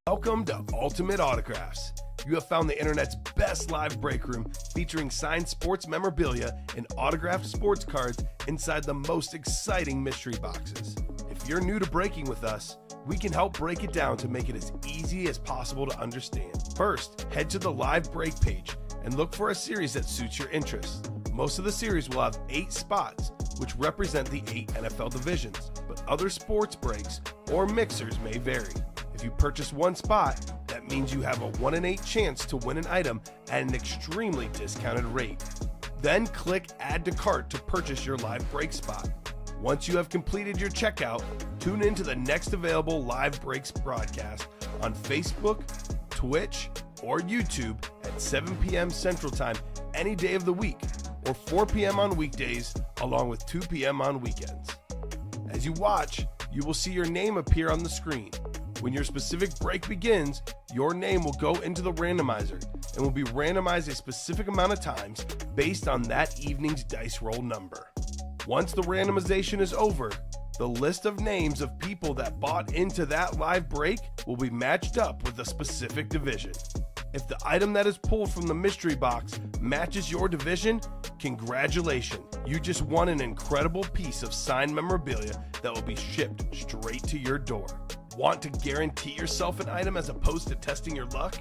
Welcome to Ultimate Autographs. You have found the internet's best live break room featuring signed sports memorabilia and autographed sports cards inside the most exciting mystery boxes. If you're new to breaking with us, we can help break it down to make it as easy as possible to understand. First, head to the live break page and look for a series that suits your interests. Most of the series will have 8 spots, which represent the 8 NFL divisions, but other sports breaks or mixers may vary. If you purchase one spot, that means you have a 1 in 8 chance to win an item at an extremely discounted rate. Then click Add to Cart to purchase your live break spot. Once you have completed your checkout, tune in to the next available live breaks broadcast on Facebook, Twitch, or YouTube at 7 p.m. Central Time any day of the week, or 4 p.m. on weekdays, along with 2 p.m. on weekends. As you watch, you will see your name appear on the screen. When your specific break begins, your name will go into the randomizer and will be randomized a specific amount of times based on that evening's dice roll number. Once the randomization is over, the list of names of people that bought into that live break will be matched up with a specific division. If the item that is pulled from the mystery box matches your division, congratulations, you just won an incredible piece of signed memorabilia that will be shipped straight to your door. Want to guarantee yourself an item as opposed to testing your luck?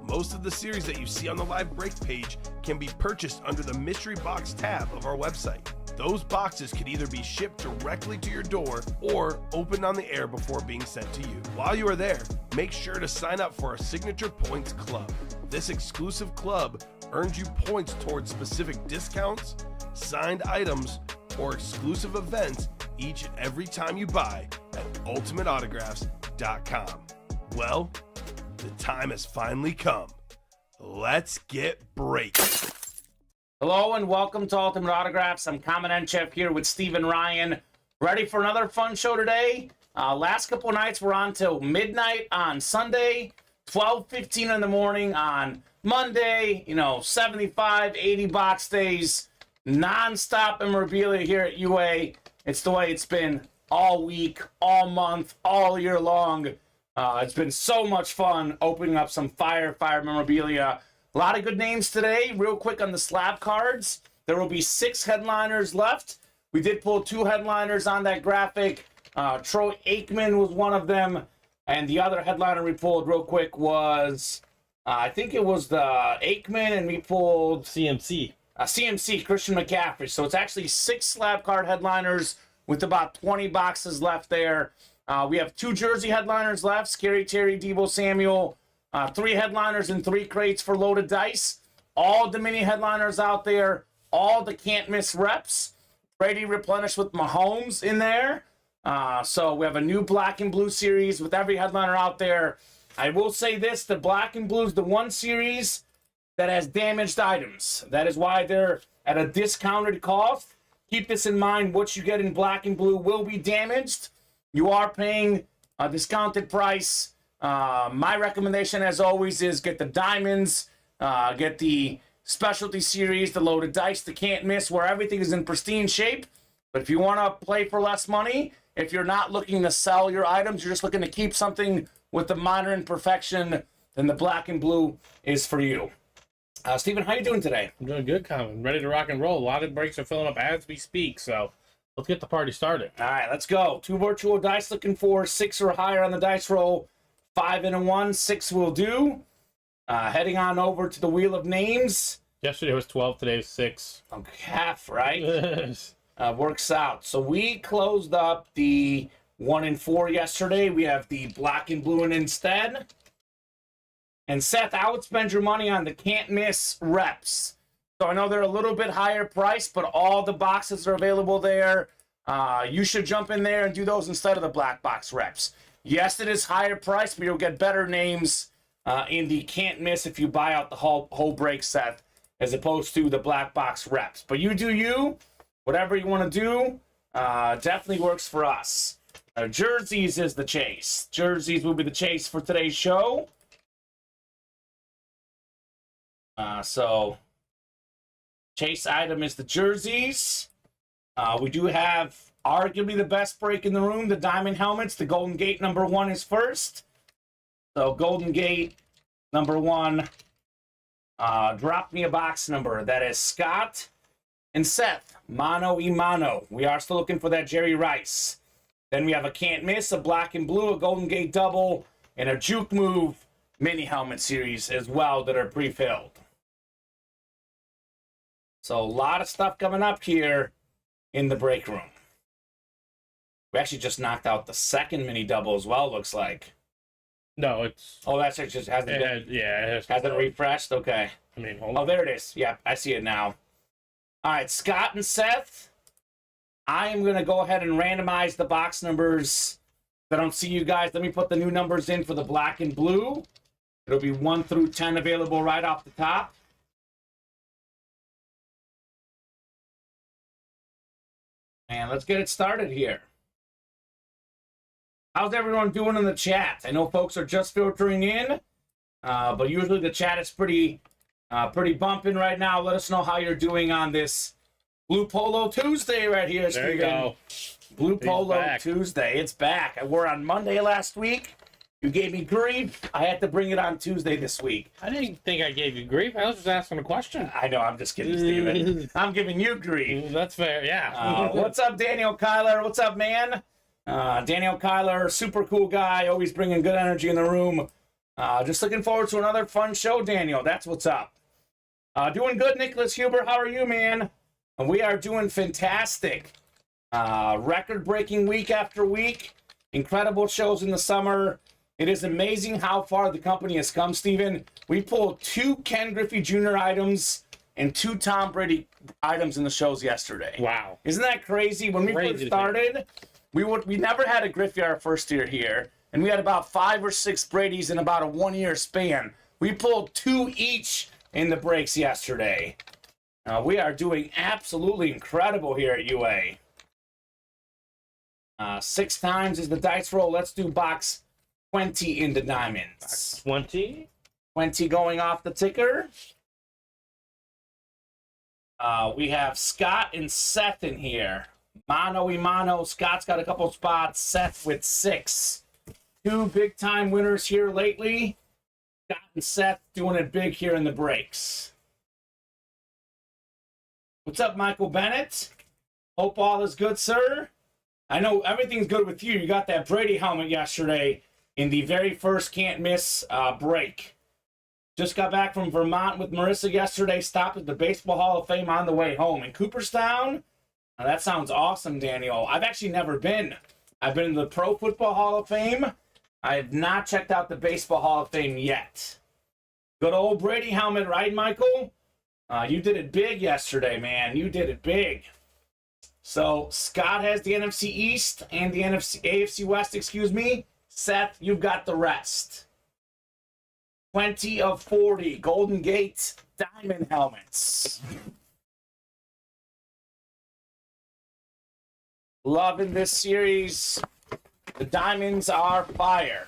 Most of the series that you see on the live break page can be purchased under the mystery box tab of our website. Those boxes can either be shipped directly to your door or opened on the air before being sent to you. While you are there, make sure to sign up for our Signature Points Club. This exclusive club earns you points towards specific discounts, signed items, or exclusive events each and every time you buy at ultimateautographs.com. Well, the time has finally come. Let's get breaking. Hello and welcome to Ultimate Autographs. I'm Kamen Entchev here with Steve and Ryan. Ready for another fun show today? Last couple of nights we're on till midnight on Sunday, 12:15 in the morning on Monday, 75, 80 box days, non-stop memorabilia here at UA. It's the way it's been all week, all month, all year long. It's been so much fun opening up some fire memorabilia. A lot of good names today. Real quick on the slab cards, there will be 6 headliners left. We did pull 2 headliners on that graphic. Troy Aikman was one of them, and the other headliner we pulled real quick was, I think it was the Aikman, and we pulled CMC, Christian McCaffrey. So it's actually 6 slab card headliners with about 20 boxes left there. We have 2 jersey headliners left, Scary Terry, Deebo Samuel. 3 headliners and 3 crates for loaded dice. All the mini headliners out there. All the can't miss reps. Brady replenished with Mahomes in there. So we have a new black and blue series with every headliner out there. I will say this, the black and blue is the one series that has damaged items. That is why they're at a discounted cost. Keep this in mind. What you get in black and blue will be damaged. You are paying a discounted price. My recommendation, as always, is get the diamonds, get the specialty series, the loaded dice, the can't miss, where everything is in pristine shape. But if you want to play for less money, if you're not looking to sell your items, you're just looking to keep something with the minor imperfection, then the black and blue is for you. Steven, how you doing today? I'm doing good, Colin. Ready to rock and roll. A lot of breaks are filling up as we speak, so let's get the party started. All right, let's go. 2 virtual dice looking for 6 or higher on the dice roll. 5 and a 1, 6 will do. Heading on over to the wheel of names. Yesterday was 12, today is 6. Okay, half, right? Works out. So we closed up the 1 and 4 yesterday. We have the black and blue instead. And Seth, I would spend your money on the can't miss reps. So I know they're a little bit higher price, but all the boxes are available there. You should jump in there and do those instead of the black box reps. Yes, it is higher price, but you'll get better names in the can't miss if you buy out the whole break set as opposed to the black box reps. But you do you. Whatever you want to do definitely works for us. Jerseys is the chase. Jerseys will be the chase for today's show. So chase item is the jerseys. We do have arguably the best break in the room, the diamond helmets. The Golden Gate #1 is first. So Golden Gate, number 1. Drop me a box number. That is Scott and Seth, mano y mano. We are still looking for that Jerry Rice. Then we have a can't miss, a black and blue, a Golden Gate double, and a juke move mini helmet series as well that are pre-filled. So a lot of stuff coming up here in the break room. We actually just knocked out the second mini double as well, looks like. No, it's... Oh, that's it. Just hasn't hasn't refreshed? Okay. I mean, hold Oh, on. there it is. Yeah, I see it now. All right, Scott and Seth. I am going to go ahead and randomize the box numbers. If I don't see you guys, let me put the new numbers in for the black and blue. It'll be 1 through 10 available right off the top. And let's get it started here. How's everyone doing in the chat? I know folks are just filtering in, but usually the chat is pretty bumping right now. Let us know how you're doing on this Blue Polo Tuesday right here, There you Steven. go. Blue Polo back. Tuesday. It's back. I wore it on Monday last week. You gave me grief. I had to bring it on Tuesday this week. I didn't think I gave you grief. I was just asking a question. I know, I'm just kidding, Steven. I'm giving you grief. That's fair, yeah. What's up, Daniel Kyler? What's up, man? Daniel Kyler, super cool guy, always bringing good energy in the room. Just looking forward to another fun show, Daniel. That's what's up. Doing good, Nicholas Huber. How are you, man? We are doing fantastic. Record-breaking week after week. Incredible shows in the summer. It is amazing how far the company has come, Steven. We pulled 2 Ken Griffey Jr. items and 2 Tom Brady items in the shows yesterday. Wow. Isn't that crazy? When we first started, we never had a Griffey our first year here, and we had about 5 or 6 Bradys in about a 1-year span. We pulled 2 each in the breaks yesterday. We are doing absolutely incredible here at UA. 6 times is the dice roll. Let's do box 20 into diamonds. 20. 20 going off the ticker. We have Scott and Seth in here. Mano y mano. Scott's got a couple spots. Seth with 6. 2 big-time winners here lately. Scott and Seth doing it big here in the breaks. What's up, Michael Bennett? Hope all is good, sir. I know everything's good with you. You got that Brady helmet yesterday in the very first can't miss break. Just got back from Vermont with Marissa yesterday. Stopped at the Baseball Hall of Fame on the way home in Cooperstown. Now, that sounds awesome, Daniel. I've actually never been. I've been to the Pro Football Hall of Fame. I have not checked out the Baseball Hall of Fame yet. Good old Brady helmet, right, Michael? You did it big yesterday, man. You did it big. So Scott has the NFC East and the AFC West, excuse me. Seth, you've got the rest. 20 of 40 Golden Gate diamond helmets. Loving this series. The diamonds are fire.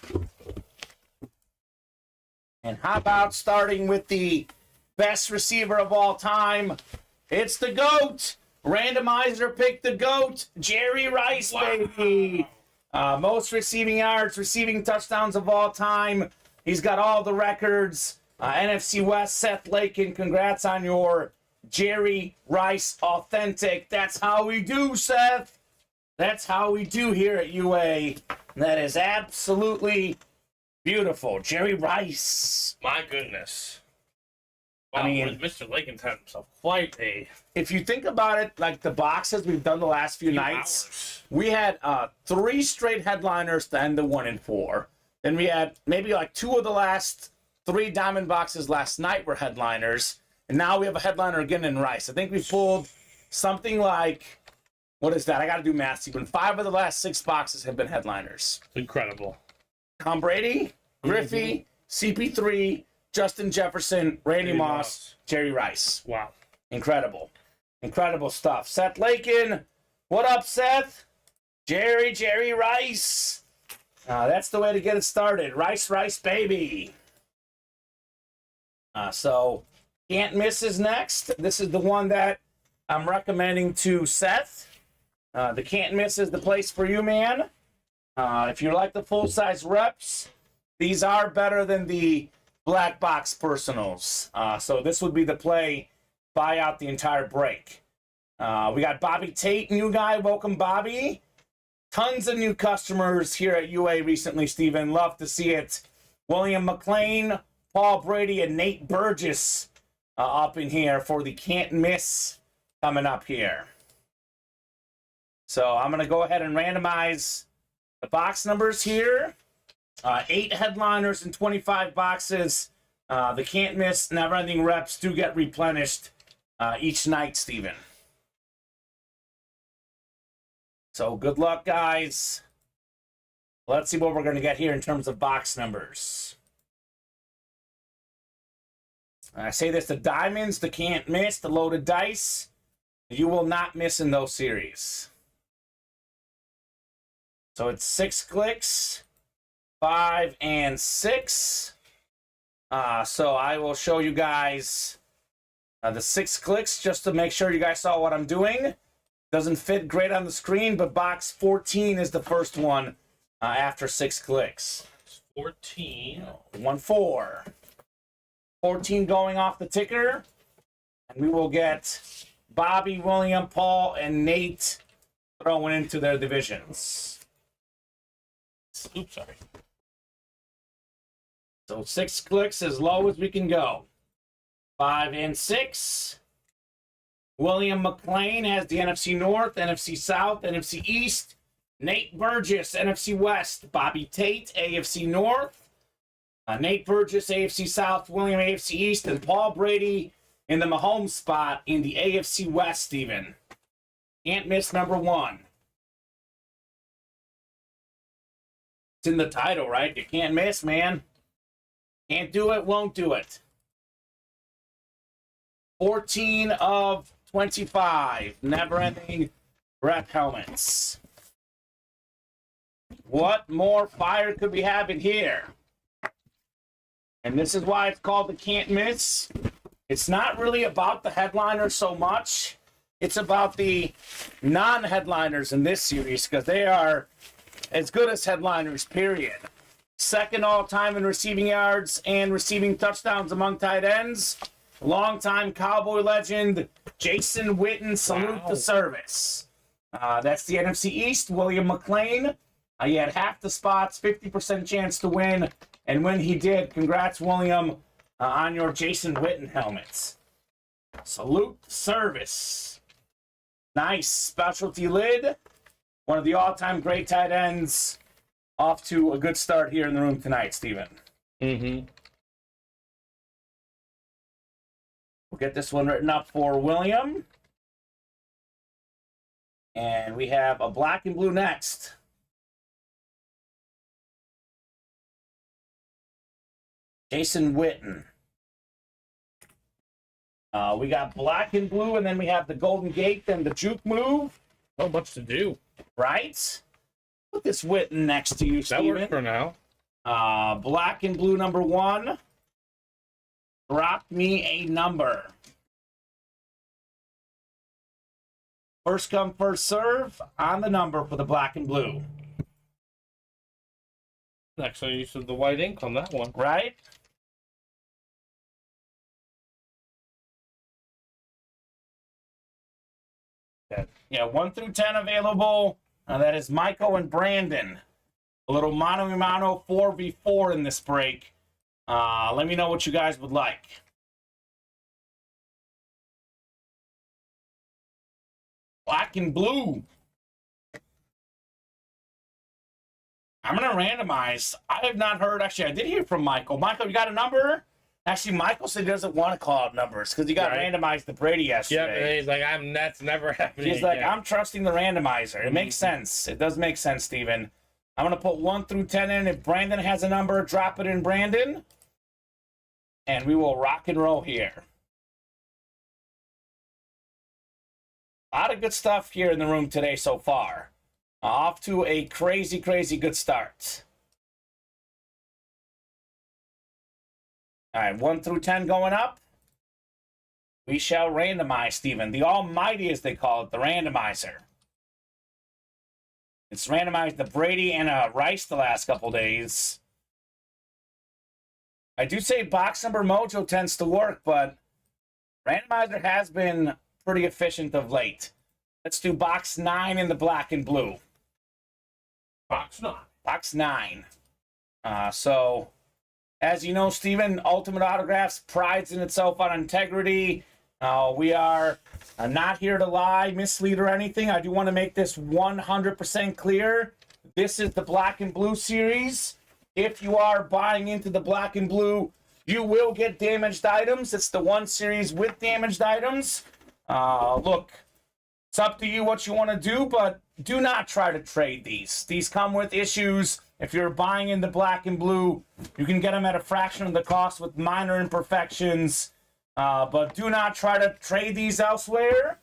And how about starting with the best receiver of all time? It's the GOAT. Randomizer picked the GOAT, Jerry Rice, baby. Most receiving yards, receiving touchdowns of all time. He's got all the records. NFC West, Seth Lakin, congrats on your Jerry Rice Authentic. That's how we do, Seth. That's how we do here at UA. That is absolutely beautiful. Jerry Rice. My goodness. Wow, I mean, Mr. Lakin's had himself quite a... If you think about it, like the boxes we've done the last few nights, hours. we had 3 straight headliners to end the 1 and 4. Then we had maybe like 2 of the last 3 diamond boxes last night were headliners. And now we have a headliner again in Rice. I think we pulled something like, what is that? I got to do math, Stephen. 5 of the last 6 boxes have been headliners. Incredible. Tom Brady, Griffey, CP3, Justin Jefferson, Randy Moss, Jerry Rice. Wow. Incredible. Incredible stuff. Seth Lakin. What up, Seth? Jerry Rice. That's the way to get it started. Rice, baby. So, Can't Miss is next. This is the one that I'm recommending to Seth. The Can't Miss is the place for you, man. If you like the full-size reps, these are better than the black box personals. So this would be the play. Buy out the entire break. We got Bobby Tate, new guy. Welcome, Bobby. Tons of new customers here at UA recently, Steven. Love to see it. William McLean, Paul Brady, and Nate Burgess up in here for the can't miss coming up here. So I'm going to go ahead and randomize the box numbers here. 8 headliners and 25 boxes. The can't miss, never ending reps do get replenished each night, Steven. So good luck, guys. Let's see what we're going to get here in terms of box numbers. I say this, the diamonds, the can't miss, the loaded dice. You will not miss in those series. So it's 6 clicks, 5 and 6. So I will show you guys the 6 clicks just to make sure you guys saw what I'm doing. Doesn't fit great on the screen, but box 14 is the first one after 6 clicks. 14. 1-4. 14 going off the ticker. And we will get Bobby, William, Paul, and Nate throwing into their divisions. Oops, sorry. So 6 clicks as low as we can go. 5 and 6. William McLean has the NFC North, NFC South, NFC East. Nate Burgess, NFC West. Bobby Tate, AFC North. Nate Burgess, AFC South. William, AFC East. And Paul Brady in the Mahomes spot in the AFC West, Steven. Can't miss number 1. It's in the title, right? You can't miss, man. Can't do it, won't do it. 14 of 25. Never-ending rep helmets. What more fire could we have in here? And this is why it's called the can't miss. It's not really about the headliner so much. It's about the non-headliners in this series because they are as good as headliners, period. Second all-time in receiving yards and receiving touchdowns among tight ends. Longtime Cowboy legend, Jason Witten, salute the service. That's the NFC East, William McLean. He had half the spots, 50% chance to win. And when he did, congrats, William, on your Jason Witten helmets. Salute the service. Nice specialty lid. One of the all-time great tight ends. Off to a good start here in the room tonight, Steven. Mm-hmm. We'll get this one written up for William. And we have a black and blue next. Jason Witten. We got black and blue, and then we have the Golden Gate and the juke move. So much to do. Right? Put this Witten next to you, Steven. That works for now. Black and blue number 1. Drop me a number. First come, first serve on the number for the black and blue. Actually, use of the white ink on that one. Right? Yeah, 1 through 10 available. That is Michael and Brandon. A little mano-a-mano 4v4 in this break. Let me know what you guys would like. Black and blue. I'm going to randomize. I have not heard. Actually, I did hear from Michael. Michael, you got a number? Actually, Michael said he doesn't want to call out numbers because he got randomized the Brady yesterday. Yeah, he's like, that's never happening. He's like, I'm trusting the randomizer. It makes sense. It does make sense, Steven. I'm going to put 1 through 10 in. If Brandon has a number, drop it in, Brandon. And we will rock and roll here. A lot of good stuff here in the room today so far. Off to a crazy, crazy good start. All right, 1 through 10 going up. We shall randomize, Steven. The almighty, as they call it, the randomizer. It's randomized the Brady and Rice the last couple days. I do say box number mojo tends to work, but randomizer has been pretty efficient of late. Let's do box 9 in the black and blue. Box 9. Box 9. So, as you know, Steven, Ultimate Autographs prides in itself on integrity. We are not here to lie, mislead, or anything. I do want to make this 100% clear. This is the black and blue series. If you are buying into the black and blue, you will get damaged items. It's the one series with damaged items. Look, it's up to you what you want to do, but do not try to trade these. These come with issues. If you're buying in the black and blue, you can get them at a fraction of the cost with minor imperfections. But do not try to trade these elsewhere,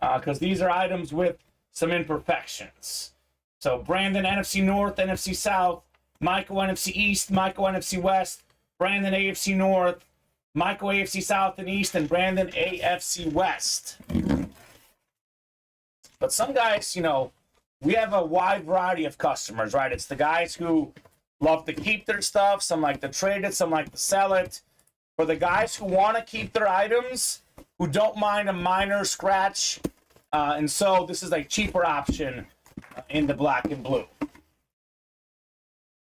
because these are items with some imperfections. So Brandon, NFC North, NFC South, Michael, NFC East, Michael, NFC West, Brandon, AFC North, Michael, AFC South and East, and Brandon, AFC West. But some guys, you know, we have a wide variety of customers, right? It's the guys who love to keep their stuff. Some like to trade it. Some like to sell it. For the guys who want to keep their items, who don't mind a minor scratch, and so this is a cheaper option in the black and blue.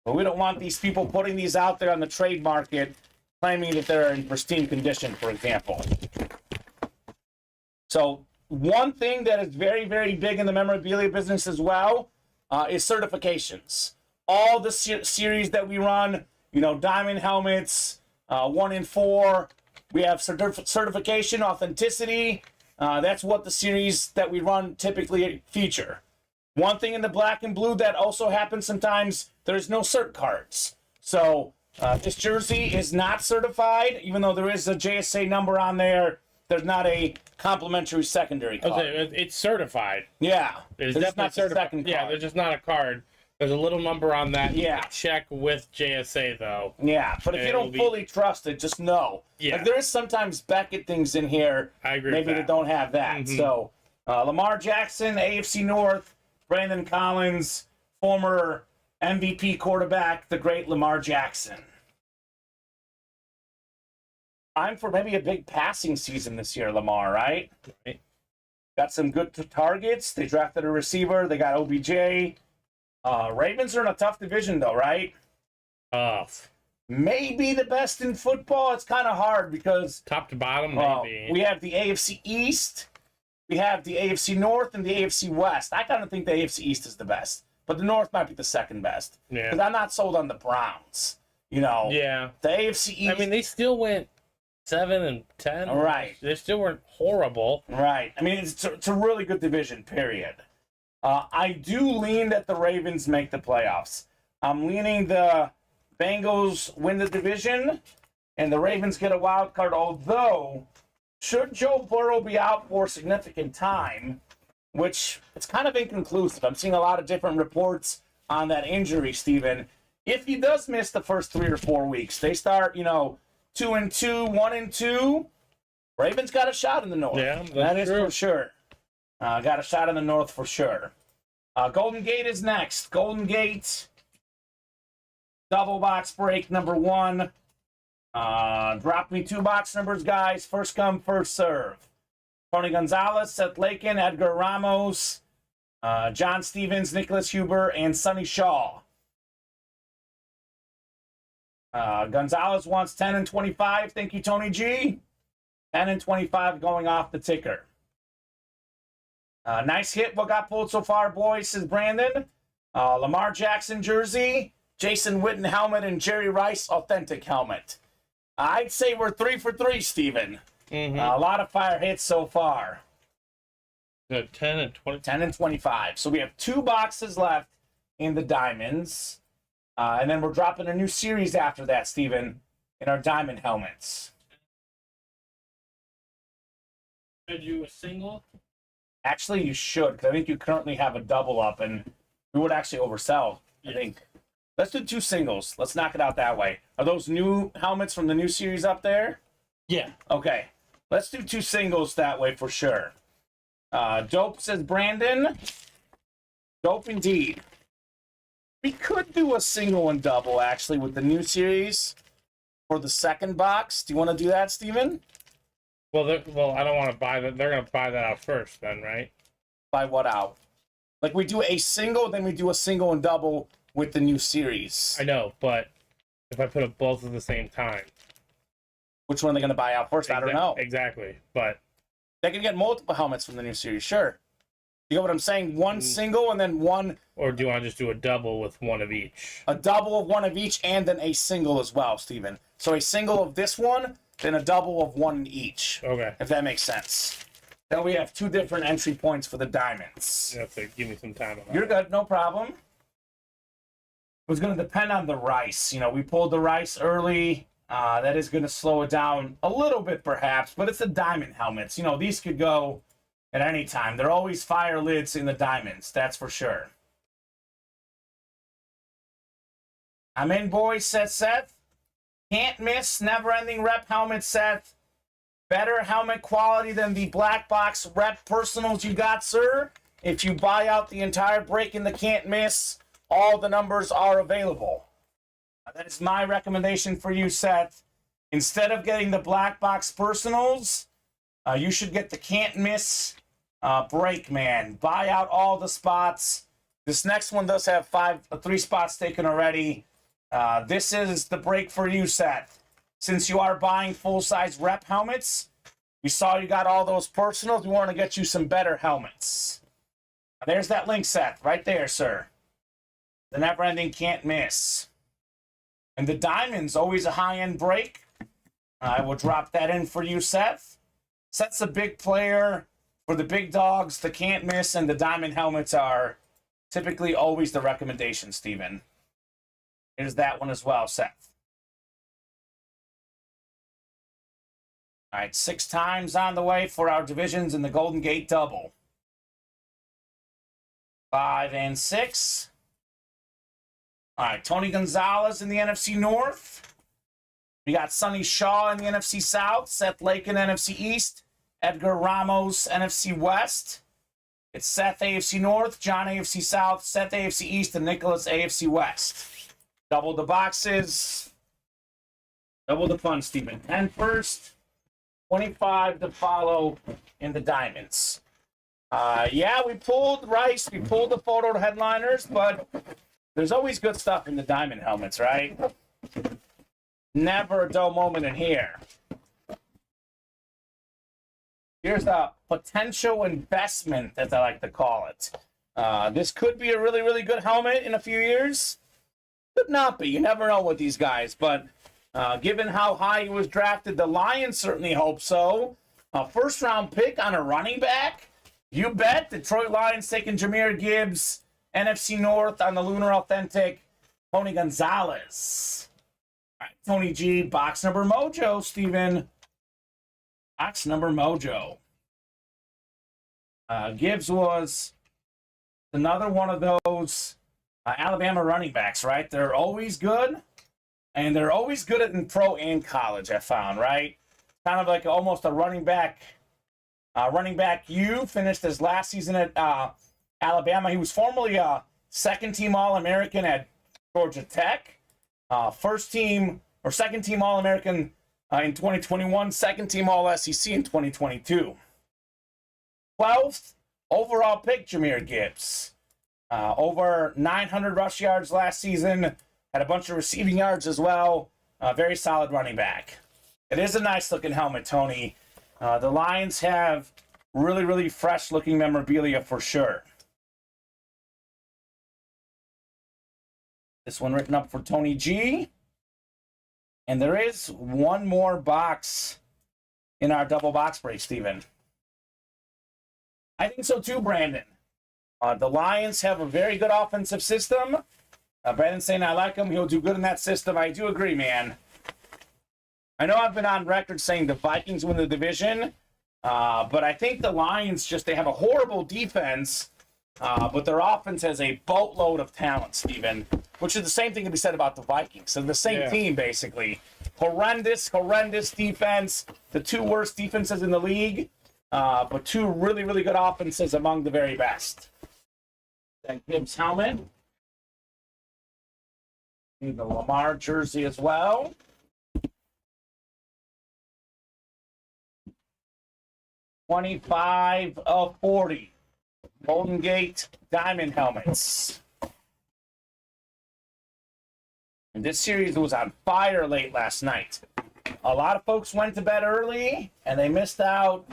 But we don't want these people putting these out there on the trade market, claiming that they're in pristine condition, for example. So one thing that is very, very big in the memorabilia business as well is certifications. All the series that we run, you know, diamond helmets, 1 in 4, we have certification, authenticity. That's what the series that we run typically feature. One thing in the black and blue that also happens sometimes, there's no cert cards. So this jersey is not certified, even though there is a JSA number on there. There's not a complimentary secondary card. Okay, it's certified. Yeah. It's there's definitely not the certified. second card. Yeah, there's just not a card. There's a little number on that. Yeah. You can check with JSA, though. Yeah, but if you don't fully trust it, just know. Yeah. Like, there is sometimes Beckett things in here. I agree maybe with that don't have that. Mhm. So, Lamar Jackson, AFC North, Brandon Collins, former MVP quarterback, the great Lamar Jackson. Time for maybe a big passing season this year, Lamar, right? Right. Got some good targets. They drafted a receiver. They got OBJ. Ravens are in a tough division, though, right? Tough. Maybe the best in football. It's kind of hard because Top to bottom, maybe. we have the AFC East, we have the AFC North, and the AFC West. I kind of think the AFC East is the best, but the North might be the second best. Yeah. Because I'm not sold on the Browns. You know, Yeah. the AFC East. I mean, they still went 7-10. Right. They still weren't horrible. Right. I mean, it's a really good division, period. I do lean that the Ravens make the playoffs. I'm leaning the Bengals win the division and the Ravens get a wild card, although should Joe Burrow be out for significant time, which it's kind of inconclusive. I'm seeing a lot of different reports on that injury, Steven. If he does miss the first 3 or 4 weeks, they start, 2-2, 1-2. Ravens got a shot in the North. Yeah, that is true. for sure. Got a shot in the North for sure. Golden Gate is next. Golden Gate, double box break number 1. Drop me 2 box numbers, guys. First come, first serve. Tony Gonzalez, Seth Lakin, Edgar Ramos, John Stevens, Nicholas Huber, and Sonny Shaw. Gonzalez wants 10 and 25. Thank you, Tony G. 10 and 25 going off the ticker. Nice hit. What got pulled so far, boys, says Brandon. Lamar Jackson jersey, Jason Witten helmet, and Jerry Rice authentic helmet. I'd say we're 3 for 3, Steven. Mm-hmm. A lot of fire hits so far. 10 and 20. 10 and 25. So we have 2 boxes left in the diamonds. And then we're dropping a new series after that, Steven, in our diamond helmets. Should you a single? Actually, you should, because I think you currently have a double up, and we would actually oversell, I think. Let's do 2 singles. Let's knock it out that way. Are those new helmets from the new series up there? Yeah. Okay. Let's do 2 singles that way for sure. Dope, says Brandon. Dope indeed. We could do a single and double, actually, with the new series. for the second box. Do you want to do that, Steven? Well, I don't want to buy that. They're going to buy that out first, then, right? Buy what out? Like we do a single, then we do a single and double with the new series. I know, but if I put up both at the same time, which one are they going to buy out first? I don't know. Exactly, but they can get multiple helmets from the new series. Sure. You know what I'm saying? One single and then one. Or do you want to just do a double with one of each? A double of one of each and then a single as well, Steven. So a single of this one, then a double of one each. Okay. If that makes sense. Then we have 2 different entry points for the diamonds. You have to give me some time on that. You're good, no problem. It was going to depend on the rice. You know, we pulled the rice early. That is going to slow it down a little bit, perhaps, but it's the diamond helmets. You know, these could go at any time. They're always fire lids in the diamonds, that's for sure. I'm in, boys, said Seth. Can't miss, never-ending rep helmet, Seth. Better helmet quality than the black box rep personals you got, sir. If you buy out the entire break in the can't miss, all the numbers are available. That is my recommendation for you, Seth. Instead of getting the black box personals, you should get the can't miss break, man. Buy out all the spots. This next one does have 3 spots taken already. This is the break for you, Seth. Since you are buying full-size rep helmets, we saw you got all those personals. We want to get you some better helmets. There's that link, Seth, right there, sir. The never-ending can't miss. And the diamond's always a high-end break. I will drop that in for you, Seth. Seth's a big player for the big dogs. The can't miss and the diamond helmets are typically always the recommendation, Steven. Here's that one as well, Seth. All right, 6 times on the way for our divisions in the Golden Gate Double. 5 and 6. All right, Tony Gonzalez in the NFC North. We got Sonny Shaw in the NFC South, Seth Lakin, NFC East, Edgar Ramos, NFC West. It's Seth, AFC North, John, AFC South, Seth, AFC East, and Nicholas, AFC West. Double the boxes. Double the fun, Steven. 10 first, 25 to follow in the diamonds. Yeah, we pulled Rice, we pulled the photo headliners, but there's always good stuff in the diamond helmets, right? Never a dull moment in here. Here's a potential investment, as I like to call it. This could be a really, really good helmet in a few years. Could not be. You never know with these guys. But given how high he was drafted, the Lions certainly hope so. A first-round pick on a running back? You bet. Detroit Lions taking Jahmyr Gibbs. NFC North on the Lunar Authentic, Tony Gonzalez. All right, Tony G, box number mojo, Steven. Box number mojo. Gibbs was another one of those Alabama running backs, right? They're always good, and they're always good in pro and college, I found, right? Kind of like almost a running back. Running back U finished his last season at Alabama. He was formerly a second-team All-American at Georgia Tech. First-team or second-team All-American in 2021. Second-team All-SEC in 2022. 12th overall pick, Jahmyr Gibbs. Over 900 rush yards last season. Had a bunch of receiving yards as well. Very solid running back. It is a nice-looking helmet, Tony. The Lions have really, really fresh-looking memorabilia for sure. This one written up for Tony G. And there is one more box in our double box break, Steven. I think so too, Brandon. The Lions have a very good offensive system. Brandon's saying I like him. He'll do good in that system. I do agree, man. I know I've been on record saying the Vikings win the division, but I think the Lions they have a horrible defense, but their offense has a boatload of talent, Steven, which is the same thing to be said about the Vikings. So the same team, basically. Horrendous defense. The 2 worst defenses in the league, but 2 really, really good offenses among the very best. That Gibbs helmet. Need the Lamar jersey as well. 25 of 40. Golden Gate Diamond helmets. And this series was on fire late last night. A lot of folks went to bed early, and they missed out.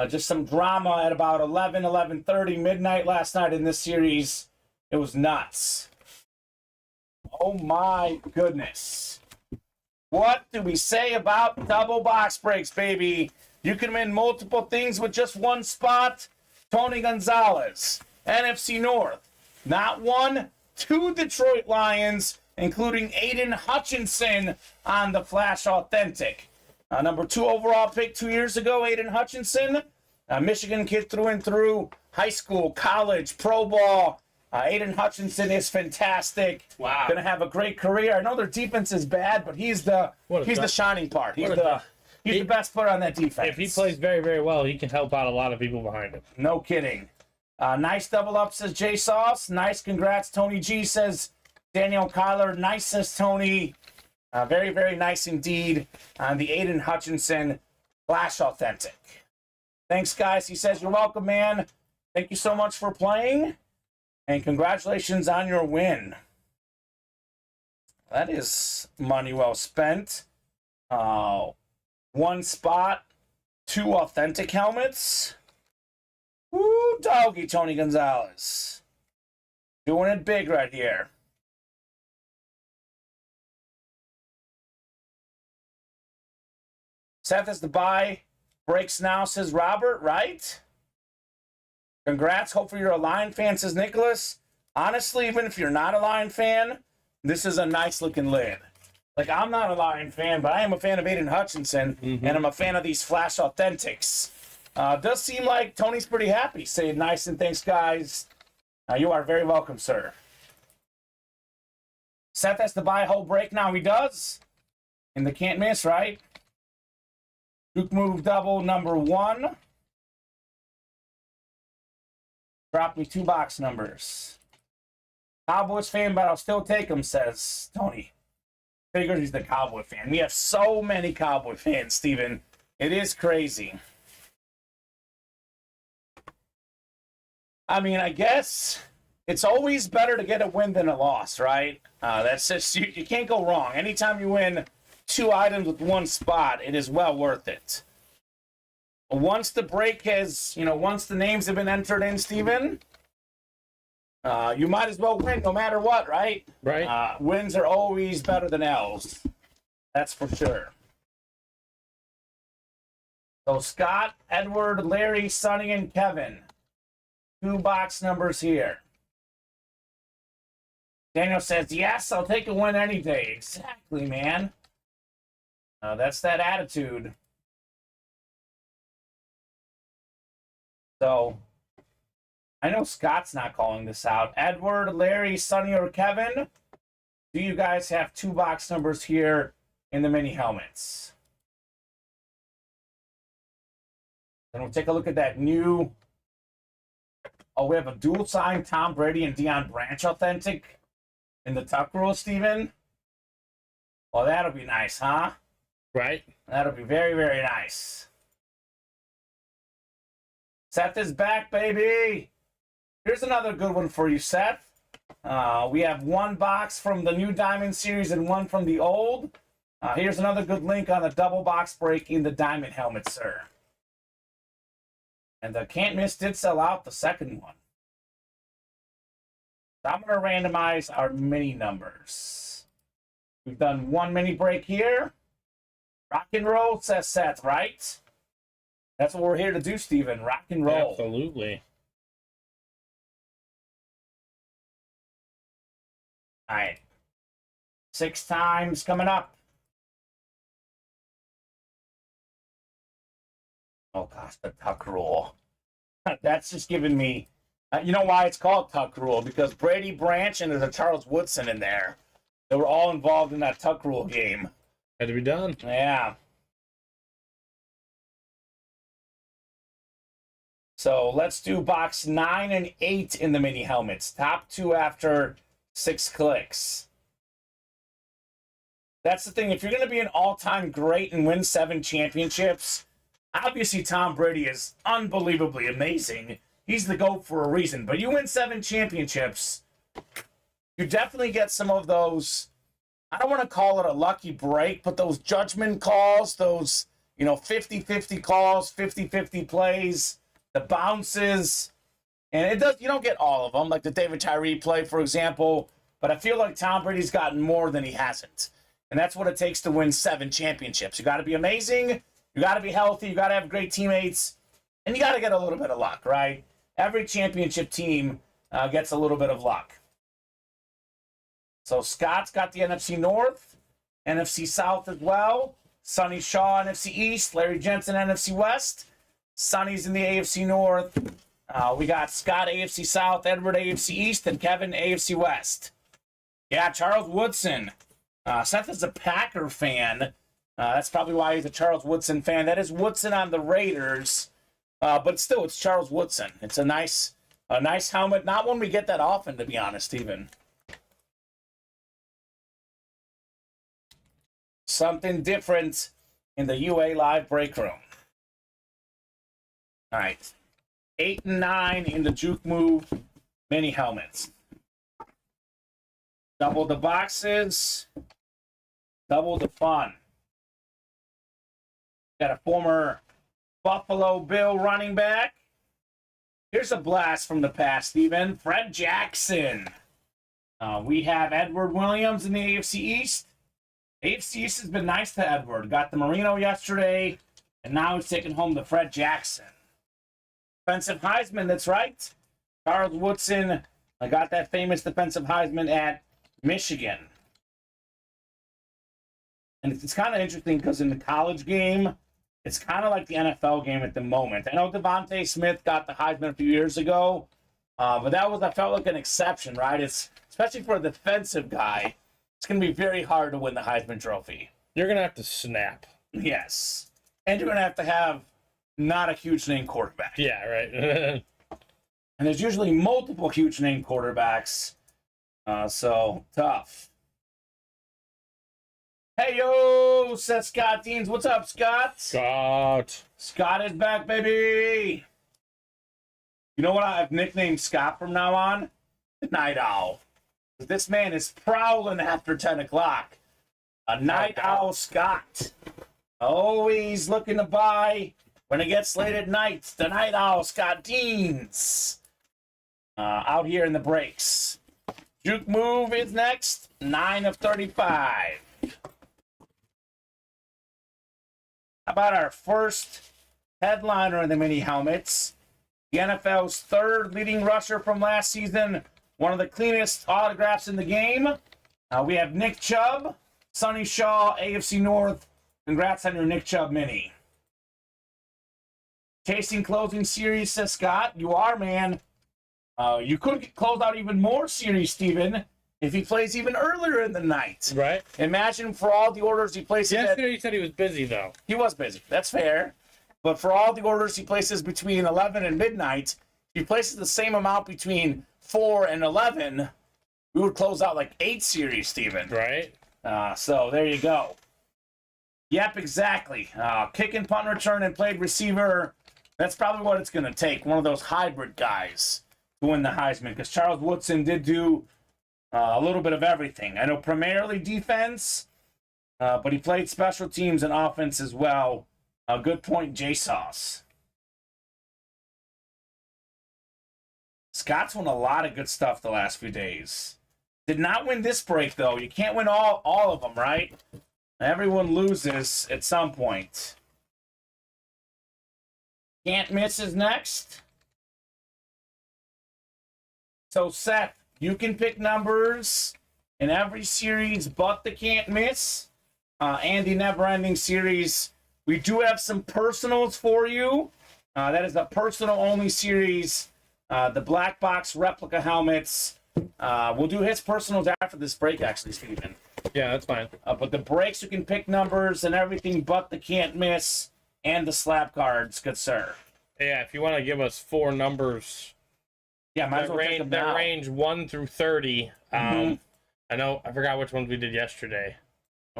Just some drama at about 11:30 midnight last night in this series. It was nuts. Oh my goodness. What do we say about double box breaks, baby? You can win multiple things with just one spot. Tony Gonzalez, NFC North. Not one, two Detroit Lions, including Aiden Hutchinson on the Flash Authentic. Number 2 overall pick 2 years ago, Aiden Hutchinson. Michigan kid through and through. High school, college, pro ball. Aiden Hutchinson is fantastic. Wow. Going to have a great career. I know their defense is bad, but he's the shining part. He's the best player on that defense. If he plays very, very well, he can help out a lot of people behind him. No kidding. Nice double up, says Jay Sauce. Nice, congrats, Tony G, says Daniel Kyler. Nice, says Tony. Very, very nice indeed on the Aiden Hutchinson Flash Authentic. Thanks, guys. He says, you're welcome, man. Thank you so much for playing, and congratulations on your win. That is money well spent. One spot, 2 authentic helmets. Woo, doggy, Tony Gonzalez. Doing it big right here. Seth is the buy. Breaks now, says Robert, right? Congrats. Hopefully you're a Lion fan, says Nicholas. Honestly, even if you're not a Lion fan, this is a nice looking lid. Like, I'm not a Lion fan, but I am a fan of Aiden Hutchinson, and I'm a fan of these Flash Authentics. Does seem like Tony's pretty happy. Saying nice and thanks, guys. You are very welcome, sir. Seth has to buy a whole break now. He does. And they can't miss, right? Duke move double number 1. Drop me 2 box numbers. Cowboys fan, but I'll still take them, says Tony. Figures he's the Cowboy fan. We have so many Cowboy fans, Steven. It is crazy. I mean, I guess it's always better to get a win than a loss, right? That's just, you can't go wrong. Anytime you win 2 items with 1 spot, it is well worth it. Once the break has, once the names have been entered in, Steven, you might as well win no matter what, right? Right. Wins are always better than L's. That's for sure. So Scott, Edward, Larry, Sonny, and Kevin. 2 box numbers here. Daniel says, yes, I'll take a win any day. Exactly, man. That's that attitude. So, I know Scott's not calling this out. Edward, Larry, Sonny, or Kevin, do you guys have 2 box numbers here in the mini helmets? Then we'll take a look at that new... Oh, we have a dual sign Tom Brady and Deion Branch authentic in the tuck rule, Steven. Well, that'll be nice, huh? Right. That'll be very, very nice. Seth is back, baby. Here's another good one for you, Seth. We have 1 box from the new Diamond series and 1 from the old. Here's another good link on the double box break in the Diamond helmet, sir. And the can't miss did sell out the second one. So I'm going to randomize our mini numbers. We've done 1 mini break here. Rock and roll, says Seth, right? That's what we're here to do, Steven. Rock and roll. Absolutely. All right. 6 times coming up. Oh, gosh, the tuck rule. That's just giving me... you know why it's called tuck rule? Because Brady Branch and there's a Charles Woodson in there. They were all involved in that tuck rule game. Had to be done. Yeah. So let's do box 9 and 8 in the mini helmets. Top 2 after 6 clicks. That's the thing. If you're going to be an all-time great and win 7 championships, Obviously, Tom Brady is unbelievably amazing. He's the GOAT for a reason. But you win 7 championships, you definitely get some of those, I don't want to call it a lucky break, but those judgment calls, those, 50-50 calls, 50-50 plays, the bounces. And you don't get all of them, like the David Tyree play, for example. But I feel like Tom Brady's gotten more than he hasn't. And that's what it takes to win 7 championships. You got to be amazing. You got to be healthy. You got to have great teammates. And you got to get a little bit of luck, right? Every championship team gets a little bit of luck. So Scott's got the NFC North, NFC South as well. Sonny Shaw, NFC East. Larry Jensen, NFC West. Sonny's in the AFC North. We got Scott, AFC South. Edward, AFC East. And Kevin, AFC West. Yeah, Charles Woodson. Seth is a Packer fan. That's probably why he's a Charles Woodson fan. That is Woodson on the Raiders. But still, it's Charles Woodson. It's a nice helmet. Not one we get that often, to be honest, even. Something different in the UA Live break room. All right. 8 and 9 in the Juke Move mini helmets. Double the boxes. Double the fun. Got a former Buffalo Bill running back. Here's a blast from the past, Steven. Fred Jackson. We have Edward Williams in the AFC East. AFC East has been nice to Edward. Got the Marino yesterday, and now he's taking home the Fred Jackson. Defensive Heisman, that's right. Charles Woodson. I got that famous defensive Heisman at Michigan. And it's kind of interesting because in the college game, it's kind of like the NFL game at the moment. I know Devontae Smith got the Heisman a few years ago, but I felt like an exception, right? It's especially for a defensive guy, it's going to be very hard to win the Heisman Trophy. You're going to have to snap. Yes. And you're going to have not a huge name quarterback. Yeah, right. And there's usually multiple huge name quarterbacks, so tough. Hey, yo, Seth Scott Deans. What's up, Scott? Scott is back, baby. You know what I've nicknamed Scott from now on? The Night Owl. This man is prowling after 10 o'clock. A Night Owl Scott. Always looking to buy when it gets late at night. The Night Owl Scott Deans. Out here in the breaks. Juke Move is next. 9 of 35. How about our first headliner in the mini helmets? The NFL's 3rd leading rusher from last season. One of the cleanest autographs in the game. We have Nick Chubb, Sonny Shaw, AFC North. Congrats on your Nick Chubb mini. Chasing closing series, says Scott. You are, man. You could close out even more series, Steven, if he plays even earlier in the night. Right. Imagine for all the orders he places. Yesterday he said he was busy, though. He was busy. That's fair. But for all the orders he places between 11 and midnight, if he places the same amount between 4 and 11, we would close out like 8 series, Steven. Right. So there you go. Yep, exactly. Kick and punt return and played receiver. That's probably what it's going to take. One of those hybrid guys to win the Heisman. Because Charles Woodson did do a little bit of everything. I know primarily defense, but he played special teams and offense as well. A good point, J-Sauce. Scott's won a lot of good stuff the last few days. Did not win this break, though. You can't win all of them, right? Everyone loses at some point. Can't miss is next. So, Seth, you can pick numbers in every series but the can't miss and the never-ending series. We do have some personals for you. That is a personal-only series. The black box replica helmets. We'll do his personals after this break, actually, Steven. Yeah, that's fine. But the breaks, you can pick numbers and everything but the can't miss and the slab cards, good sir. Yeah, if you want to give us 4 numbers. Yeah, might as well take them now. That range 1 through 30. I know, I forgot which ones we did yesterday.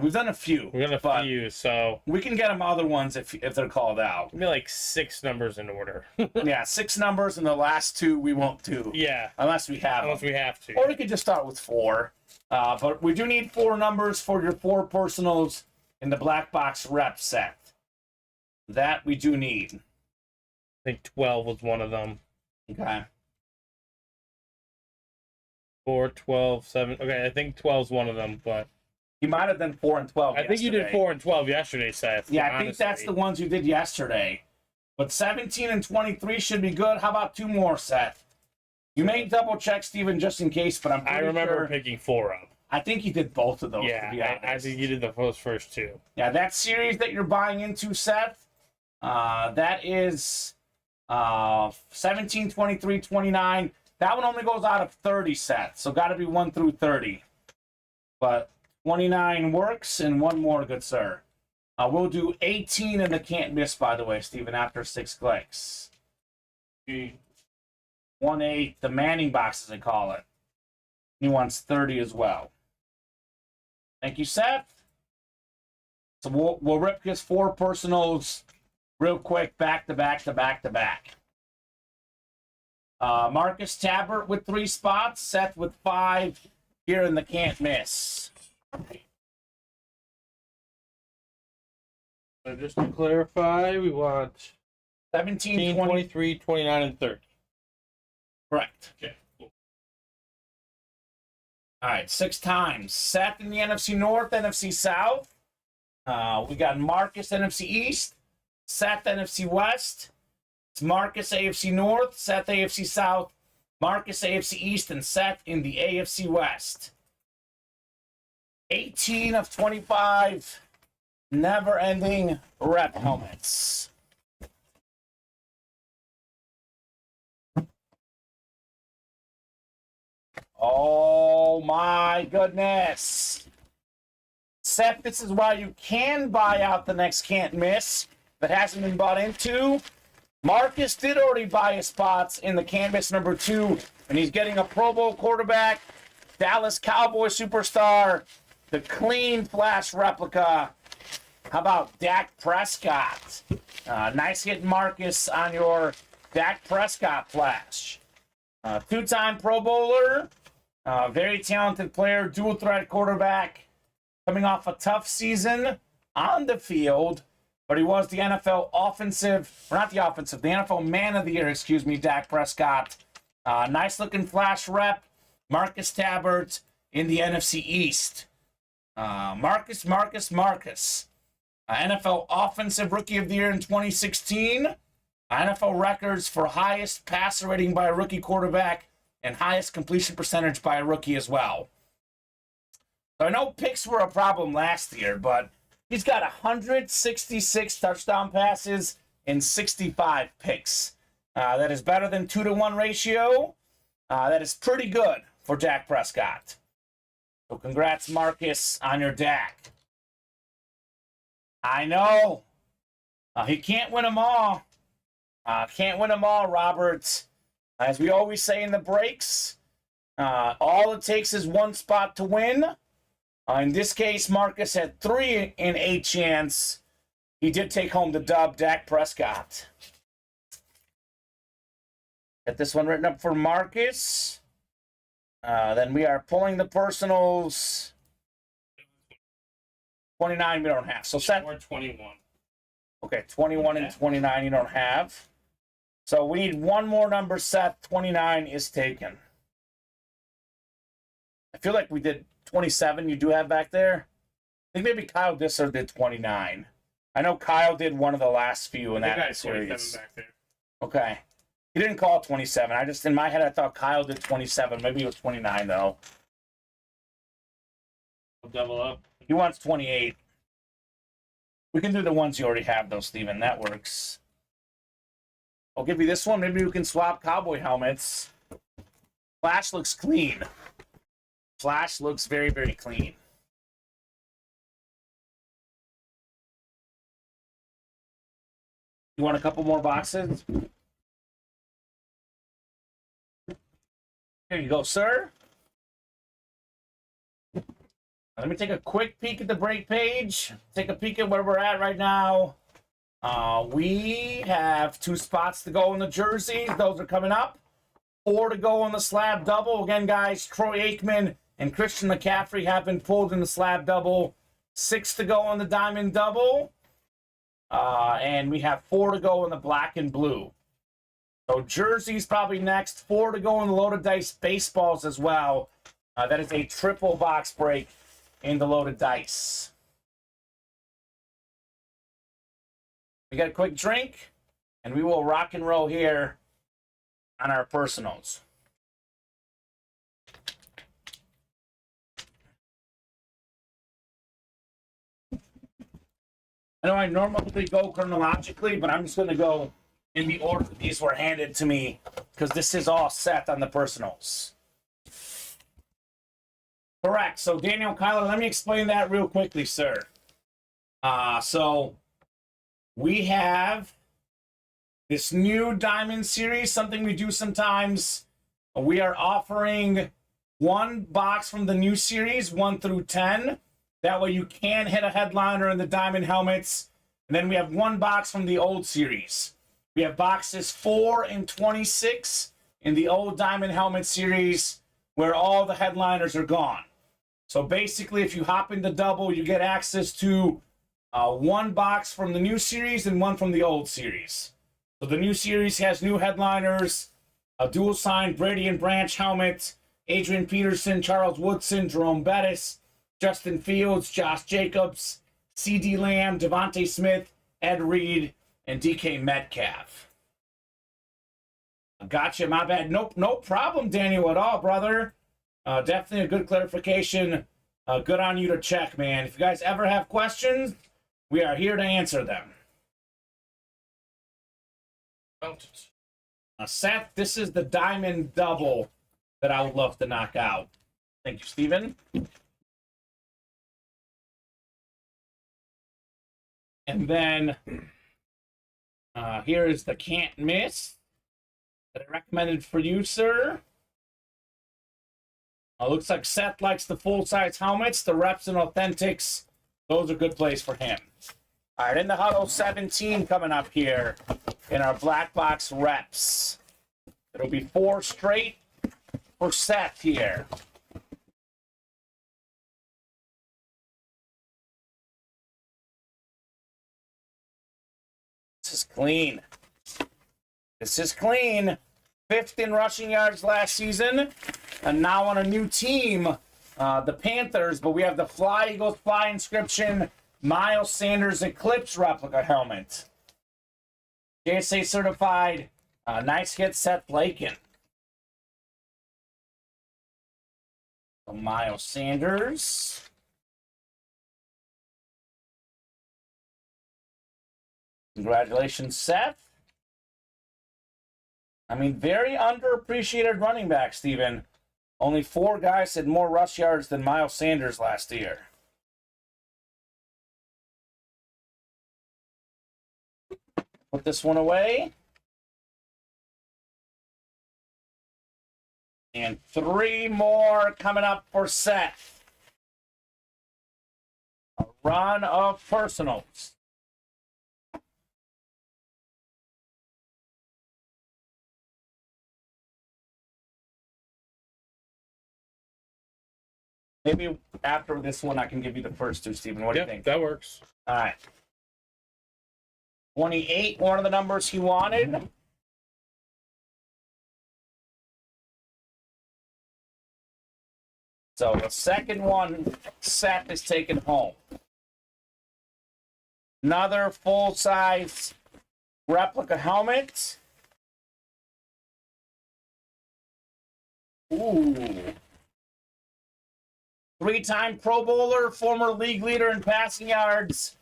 We've done a few. We're gonna but few, so we can get them other ones if they're called out. give me like 6 numbers in order. Yeah, 6 numbers, and the last 2 we won't do. Yeah, Unless we have unless them. we have to. Or we could just start with 4. But we do need 4 numbers for your 4 personals in the black box rep set. That we do need. I think 12 was one of them. Okay. 4, 12, 7. Okay, I think 12 is one of them, but You might have done 4 and 12 I think you did yesterday. 4 and 12 yesterday, Seth. Yeah, I think honestly. that's the ones you did yesterday. But 17 and 23 should be good. How about 2 more, Seth? You may double check, Steven, just in case, but I'm pretty I remember sure. picking 4 up. I think you did both of those, to be Yeah, honest. I think you did those first 2. Yeah, that series that you're buying into, Seth, that is 17, 23, 29. That one only goes out of 30 sets, so got to be 1 through 30. But 29 works, and 1 more, good sir. We'll do 18 in the can't miss, by the way, Steven, after 6 clicks. 1/8, the Manning box, as they call it. He wants 30 as well. Thank you, Seth. So we'll rip his 4 personals real quick, back to back to back to back. Marcus Tabbert with 3 spots, Seth with 5 here in the can't miss. So just to clarify, we want 17, 18, 20. 23, 29, and 30. Correct. Okay, cool. All right, 6 times. Seth in the NFC North, NFC South. We got Marcus NFC East, Seth NFC West. It's Marcus AFC North, Seth AFC South, Marcus AFC East, and Seth in the AFC West. 18 of 25 never-ending rep helmets. Oh my goodness. Seth, this is why you can buy out the next can't miss that hasn't been bought into. Marcus did already buy his spots in the canvas number 2, and he's getting a Pro Bowl quarterback, Dallas Cowboy superstar, the clean flash replica. How about Dak Prescott? Nice hit, Marcus, on your Dak Prescott flash. 2-time Pro Bowler, very talented player, dual threat quarterback, coming off a tough season on the field, but he was the NFL the NFL Man of the Year, Dak Prescott. Nice looking flash rep, Marcus Tabbert in the NFC East. Marcus. NFL Offensive Rookie of the Year in 2016. NFL records for highest passer rating by a rookie quarterback and highest completion percentage by a rookie as well. So I know picks were a problem last year, but he's got 166 touchdown passes and 65 picks. That is better than 2-to-1 ratio. That is pretty good for Dak Prescott. So congrats, Marcus, on your Dak. I know. He can't win them all. Robert. As we always say in the breaks, all it takes is 1 spot to win. In this case, Marcus had 3 in 8 chance. He did take home the dub, Dak Prescott. Get this one written up for Marcus. Then we are pulling the personals. 29 we don't have. So Seth. Or 21. Okay, 21 and 29 you don't have. So we need 1 more number, Seth. 29 is taken. I feel like we did 27 you do have back there. I think maybe Kyle Disser did 29. I know Kyle did one of the last few in that series. Back there. Okay. He didn't call 27. I just, in my head, I thought Kyle did 27. Maybe it was 29, though. We'll double up. He wants 28. We can do the ones you already have, though, Steven. That works. I'll give you this one. Maybe we can swap cowboy helmets. Flash looks clean. Flash looks very, very clean. You want a couple more boxes? Here you go, sir. Let me take a quick peek at the break page. Take a peek at where we're at right now. We have 2 spots to go in the jerseys. Those are coming up. 4 to go on the slab double. Again, guys, Troy Aikman and Christian McCaffrey have been pulled in the slab double. 6 to go on the diamond double. And we have 4 to go in the black and blue. So jerseys probably next. 4 to go in the loaded dice baseballs as well. That is a triple box break in the loaded dice. We got a quick drink, and we will rock and roll here on our personals. I know I normally go chronologically, but I'm just going to go in the order that these were handed to me because this is all set on the personals. Correct. So, Daniel Kyler, let me explain that real quickly, sir. So, we have this new Diamond Series, something we do sometimes. We are offering 1 box from the new series, 1 through 10. That way you can hit a headliner in the Diamond helmets. And then we have 1 box from the old series. We have boxes 4 and 26 in the old Diamond Helmet series where all the headliners are gone. So basically, if you hop into double, you get access to 1 box from the new series and 1 from the old series. So the new series has new headliners, a dual signed Brady and Branch helmet, Adrian Peterson, Charles Woodson, Jerome Bettis, Justin Fields, Josh Jacobs, C.D. Lamb, Devontae Smith, Ed Reed, and DK Metcalf. Gotcha, my bad. Nope, no problem, Daniel, at all, brother. Definitely a good clarification. Good on you to check, man. If you guys ever have questions, we are here to answer them. Seth, this is the diamond double that I would love to knock out. Thank you, Steven. And then here is the can't miss that I recommended for you, sir. Looks like Seth likes the full-size helmets, the reps and authentics. Those are good plays for him. All right, in the huddle 17 coming up here in our black box reps. It'll be 4 straight for Seth here. This is clean. This is clean. 5th in rushing yards last season, and now on a new team, the Panthers, but we have the Fly Eagles Fly inscription, Miles Sanders Eclipse replica helmet. JSA certified. Nice hit, Seth Lakin. So Miles Sanders. Congratulations, Seth. I mean, very underappreciated running back, Steven. Only 4 guys had more rush yards than Miles Sanders last year. Put this one away. And 3 more coming up for Seth. A run of personals. Maybe after this one, I can give you the first 2, Steven. What do you think? That works. All right. 28, one of the numbers he wanted. So the second one, Seth is taken home. Another full-size replica helmet. Ooh. 3-time Pro Bowler, former league leader in passing yards,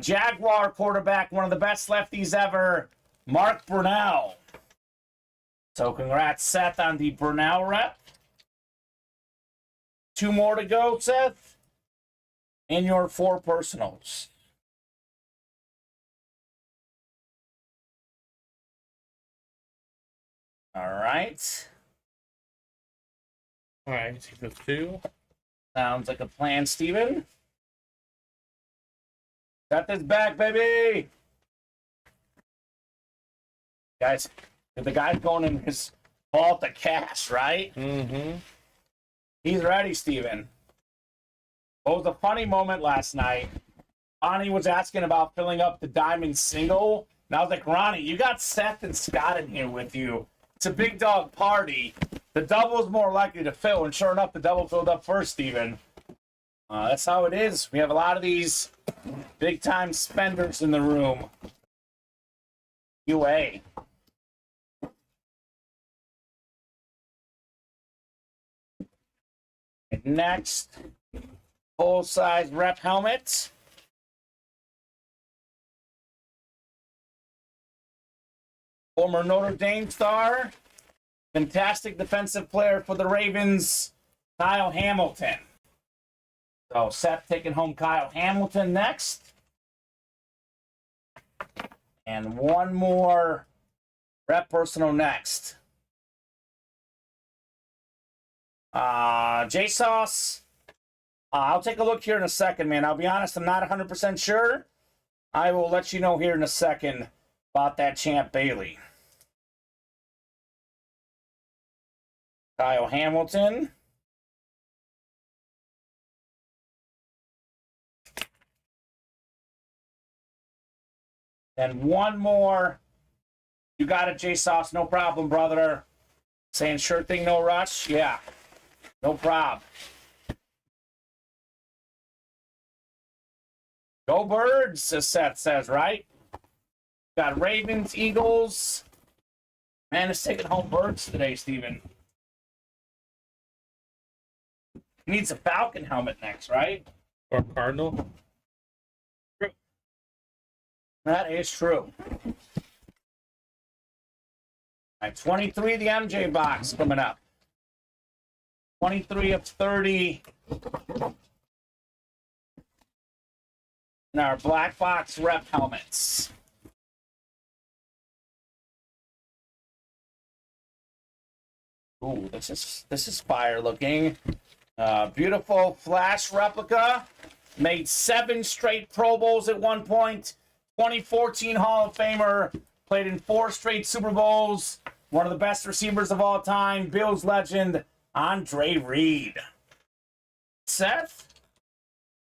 Jaguar quarterback, one of the best lefties ever, Mark Brunell. So congrats, Seth, on the Brunell rep. 2 more to go, Seth, and your 4 personals. All right. All right, take those 2. Sounds like a plan, Steven. Got this back, baby. Guys, the guy's going in his vault of cash, right? Mm-hmm. He's ready, Steven. It was a funny moment last night. Ronnie was asking about filling up the diamond single. And I was like, Ronnie, you got Seth and Scott in here with you. It's a big dog party. The double is more likely to fill. And sure enough, the double filled up first, Steven. That's how it is. We have a lot of these big-time spenders in the room. UA. And next, full-size rep helmet. Former Notre Dame star, fantastic defensive player for the Ravens, Kyle Hamilton. So Seth taking home Kyle Hamilton next. And one more rep personal next. J-Sauce. I'll take a look here in a second, man. I'll be honest, I'm not 100% sure. I will let you know here in a second about that Champ Bailey. Kyle Hamilton. And one more. You got it, J-Sauce. No problem, brother. Saying sure thing, no rush. Yeah, no problem. Go Birds, as Seth says, right? Got Ravens, Eagles. Man, it's taking home Birds today, Steven. Needs a Falcon helmet next, right? Or Cardinal. That is true. All right, 23, the MJ box coming up. 23 of 30. And our black box rep helmets. Ooh, this is fire looking. Beautiful Flash replica. Made 7 straight Pro Bowls at one point. 2014 Hall of Famer. Played in 4 straight Super Bowls. One of the best receivers of all time. Bills legend, Andre Reed. Seth?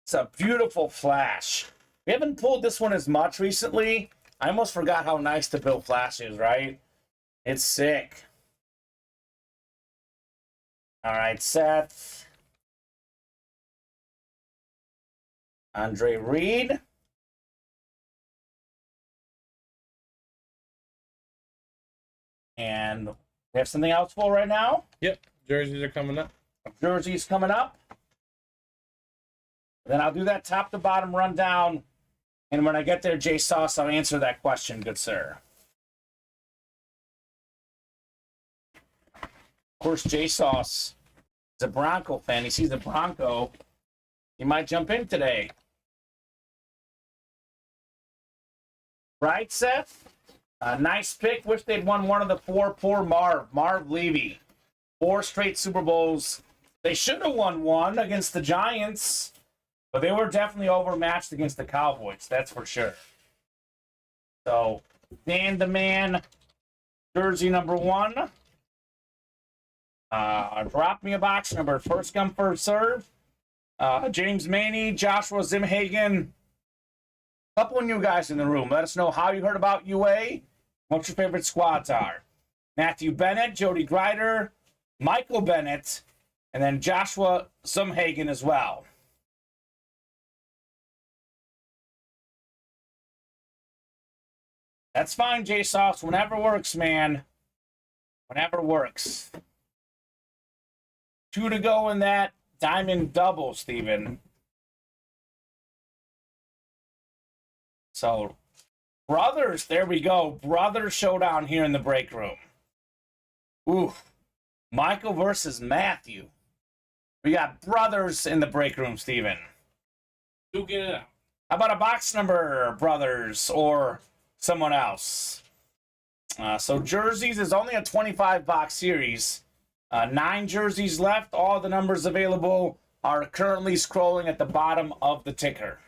It's a beautiful Flash. We haven't pulled this one as much recently. I almost forgot how nice the Bill Flash is, right? It's sick. All right, Seth. Andre Reed. And we have something else for right now. Yep, jerseys are coming up. Jerseys coming up. Then I'll do that top to bottom rundown. And when I get there, J-Sauce, I'll answer that question, good sir. Of course, J-Sauce is a Bronco fan. He sees a Bronco. He might jump in today. Right, Seth? Nice pick. Wish they'd won one of the 4. Poor Marv Levy. 4 straight Super Bowls. They should have won one against the Giants, but they were definitely overmatched against the Cowboys. That's for sure. So, Dan the Man, jersey number 1. Drop me a box number. First come, first serve. James Maney, Joshua Zimhagen. A couple of new guys in the room. Let us know how you heard about UA. What your favorite squads are. Matthew Bennett, Jody Grider, Michael Bennett, and then Joshua Zumhagen as well. That's fine, J-Sauce. Whenever works, man. Whenever works. 2 to go in that diamond double, Steven. So, brothers, there we go. Brothers showdown here in the break room. Ooh, Michael versus Matthew. We got brothers in the break room, Steven. You get it out. How about a box number, brothers, or someone else? So jerseys is only a 25 box series. 9 jerseys left. All the numbers available are currently scrolling at the bottom of the ticker.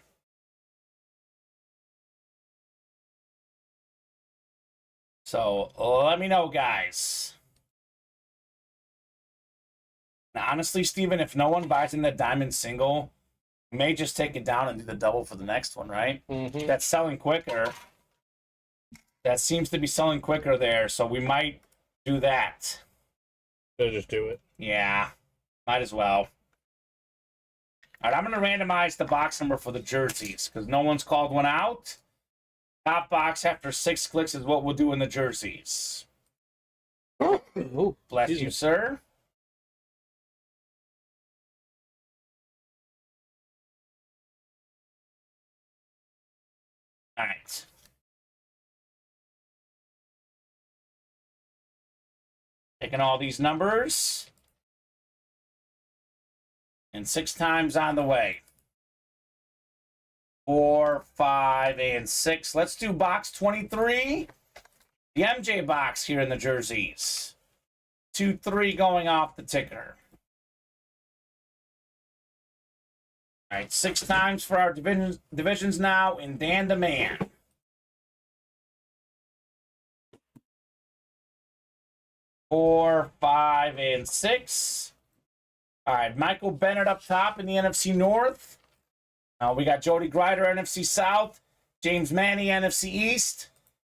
So let me know, guys. Now, honestly, Steven, if no one buys in that diamond single, we may just take it down and do the double for the next one, right? Mm-hmm. That's selling quicker. That seems to be selling quicker there, so we might do that. So just do it. Yeah, might as well. All right, I'm going to randomize the box number for the jerseys because no one's called one out. Top box after 6 clicks is what we'll do in the jerseys. Oh, Bless you, sir. All right. Taking all these numbers. And 6 times on the way. 4, 5, and 6. Let's do box 23. The MJ box here in the jerseys. 2, 3 going off the ticker. All right, 6 times for our divisions now in Dan the Man. Four, 5, and 6. All right, Michael Bennett up top in the NFC North. We got Jody Grider, NFC South. James Manny, NFC East.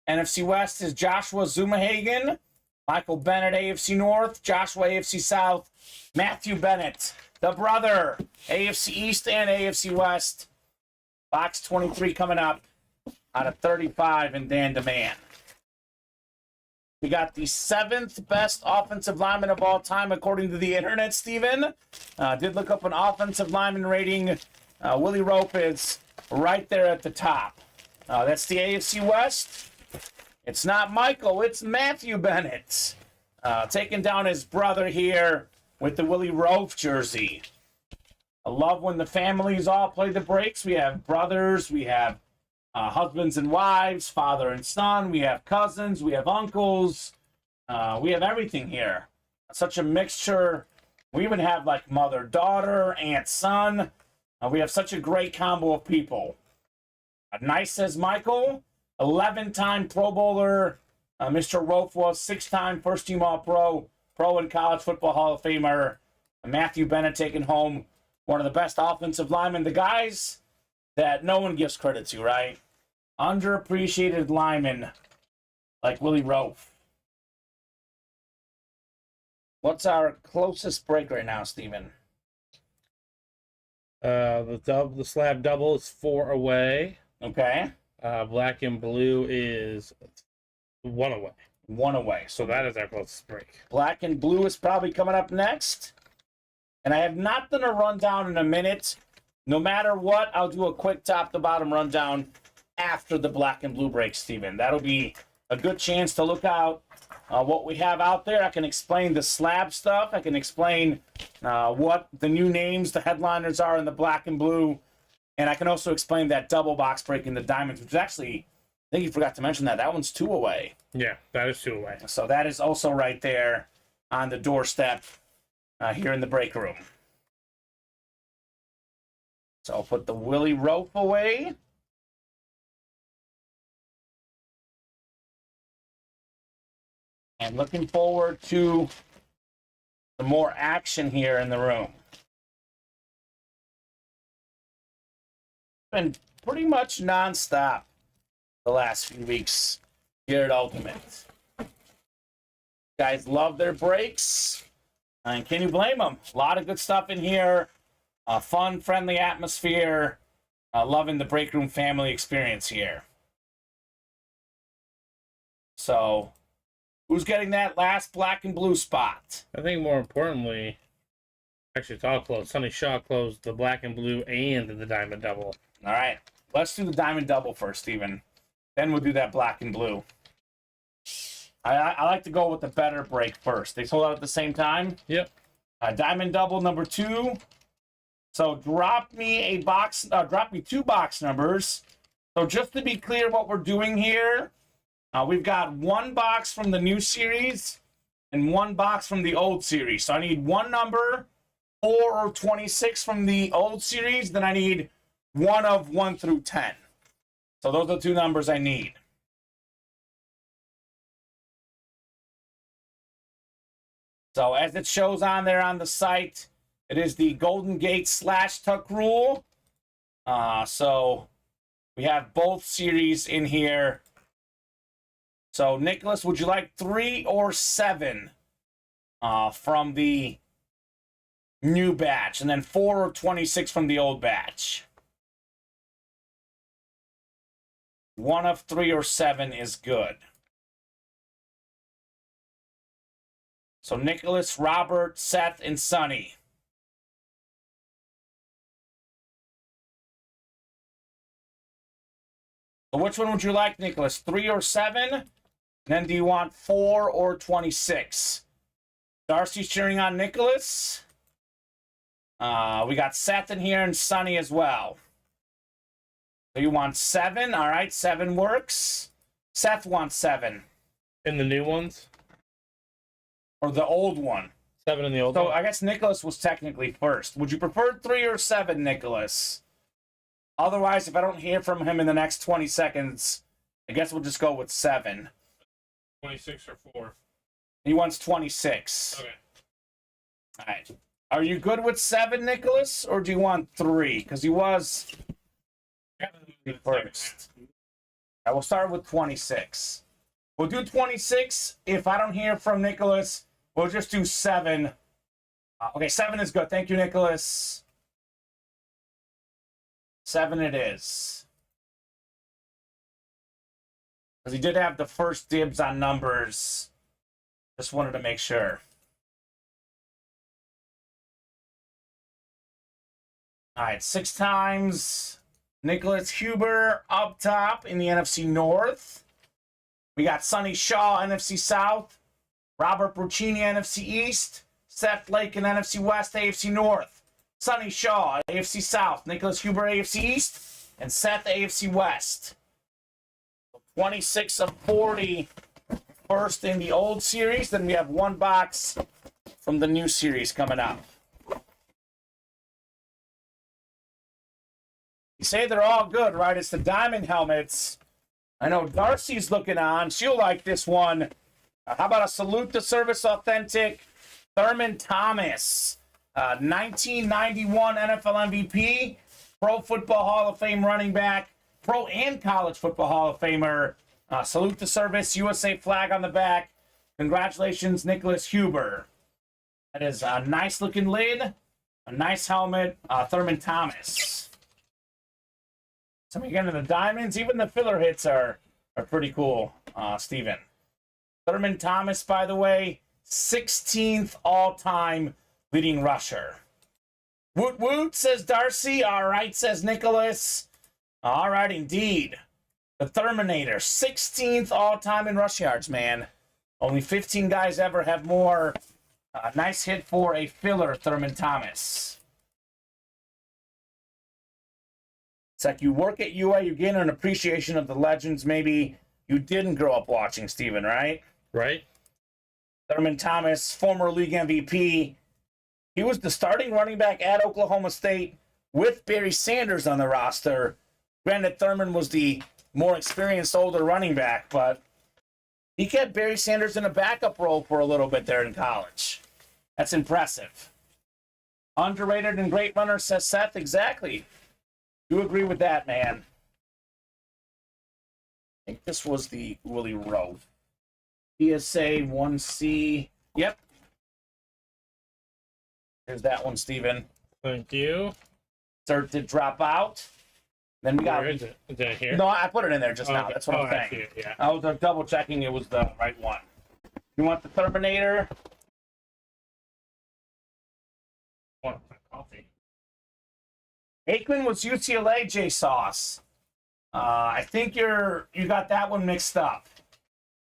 NFC West is Joshua Zumahagen. Michael Bennett, AFC North. Joshua, AFC South. Matthew Bennett, the brother, AFC East and AFC West. Box 23 coming up out of 35 in Dan Demand. We got the 7th best offensive lineman of all time, according to the internet, Steven. Did look up an offensive lineman rating. Willie Rope is right there at the top. That's the AFC West. It's not Michael, it's Matthew Bennett. Taking down his brother here with the Willie Rope jersey. I love when the families all play the breaks. We have brothers, we have husbands and wives, father and son, we have cousins, we have uncles, we have everything here. Such a mixture. We even have like mother, daughter, aunt, son. We have such a great combo of people. Nice, says Michael. 11-time Pro Bowler. Mr. Rope was 6-time first-team All-Pro, Pro and College Football Hall of Famer. Matthew Bennett taking home one of the best offensive linemen. The guys that no one gives credit to, right? Underappreciated linemen like Willie Rope. What's our closest break right now, Steven? The slab double is 4 away. Okay. Black and blue is 1 away. 1 away. So that is our closest break. Black and blue is probably coming up next. And I have not done a rundown in a minute. No matter what, I'll do a quick top-to-bottom rundown after the black and blue break, Steven. That'll be a good chance to look out what we have out there. I can explain the slab stuff. I can explain what the new names, the headliners are in the black and blue. And I can also explain that double box break in the diamonds, which is actually, I think you forgot to mention that. That one's 2 away. Yeah, that is 2 away. So that is also right there on the doorstep here in the break room. So I'll put the Willie Rope away. And looking forward to some more action here in the room. Been pretty much nonstop the last few weeks here at Ultimate. Guys love their breaks. And can you blame them? A lot of good stuff in here. A fun, friendly atmosphere. Loving the break room family experience here. So, who's getting that last black and blue spot? I think more importantly, actually it's all closed. Sonny Shaw closed the black and blue and the diamond double. All right, let's do the diamond double first, Steven. Then we'll do that black and blue. I like to go with the better break first. They sold out at the same time. Yep. Diamond double number 2. So drop me 2 box numbers. So just to be clear what we're doing here, we've got 1 box from the new series and 1 box from the old series. So I need 1 number 4 or 26 from the old series, then I need one of 1 through 10. So those are the two numbers I need. So as it shows on there on the site, it is the Golden Gate slash tuck rule. So we have both series in here. So Nicholas, would you like 3 or 7 from the new batch, and then 4 or 26 from the old batch? 1 of 3 or 7 is good. So Nicholas, Robert, Seth, and Sonny. So which one would you like, Nicholas? 3 or 7? And then do you want 4 or 26? Darcy's cheering on Nicholas. We got Seth in here and Sonny as well. So you want 7? All right, 7 works. Seth wants 7. In the new ones? Or the old one? 7 in the old So one. I guess Nicholas was technically first. Would you prefer 3 or 7, Nicholas? Otherwise, if I don't hear from him in the next 20 seconds, I guess we'll just go with 7. 26 or 4? He wants 26. Okay. All right. Are you good with 7, Nicholas, or do you want 3? Because he was first. I will start with 26. We'll do 26. If I don't hear from Nicholas, we'll just do 7. Okay, 7 is good. Thank you, Nicholas. 7 it is. Because he did have the first dibs on numbers. Just wanted to make sure. All right, 6 times. Nicholas Huber up top in the NFC North. We got Sonny Shaw, NFC South. Robert Bruccini, NFC East. Seth Lake in NFC West, AFC North. Sonny Shaw, AFC South. Nicholas Huber, AFC East. And Seth, AFC West. 26 of 40 first in the old series. Then we have 1 box from the new series coming up. You say they're all good, right? It's the diamond helmets. I know Darcy's looking on. She'll like this one. How about a Salute to Service Authentic Thurman Thomas, 1991 NFL MVP, Pro Football Hall of Fame running back, Pro and College Football Hall of Famer. Salute to Service, USA flag on the back. Congratulations, Nicholas Huber. That is a nice looking lid, a nice helmet, Thurman Thomas. So we get into the diamonds. Even the filler hits are pretty cool, Steven. Thurman Thomas, by the way, 16th all-time leading rusher. Woot woot, says Darcy. All right, says Nicholas. All right, indeed. The Terminator, 16th all-time in rush yards, man. Only 15 guys ever have more. Nice hit for a filler, Thurman Thomas. It's like you work at UA, you gain an appreciation of the legends maybe you didn't grow up watching, Steven, right? Right. Thurman Thomas, former league MVP. He was the starting running back at Oklahoma State with Barry Sanders on the roster. Granted, Thurman was the more experienced, older running back, but he kept Barry Sanders in a backup role for a little bit there in college. That's impressive. Underrated and great runner, says Seth. Exactly. Do agree with that, man. I think this was the Willie Rowe. PSA 1C. Yep. There's that one, Steven. Thank you. Start to drop out. Then we got. Where is it? Is it here? No, I put it in there just now. Okay. That's what I'm I see saying. it, yeah. I was double checking it was the right one. You want the Terminator? Want some coffee? Aikman was UCLA, J Sauce. I think you got that one mixed up.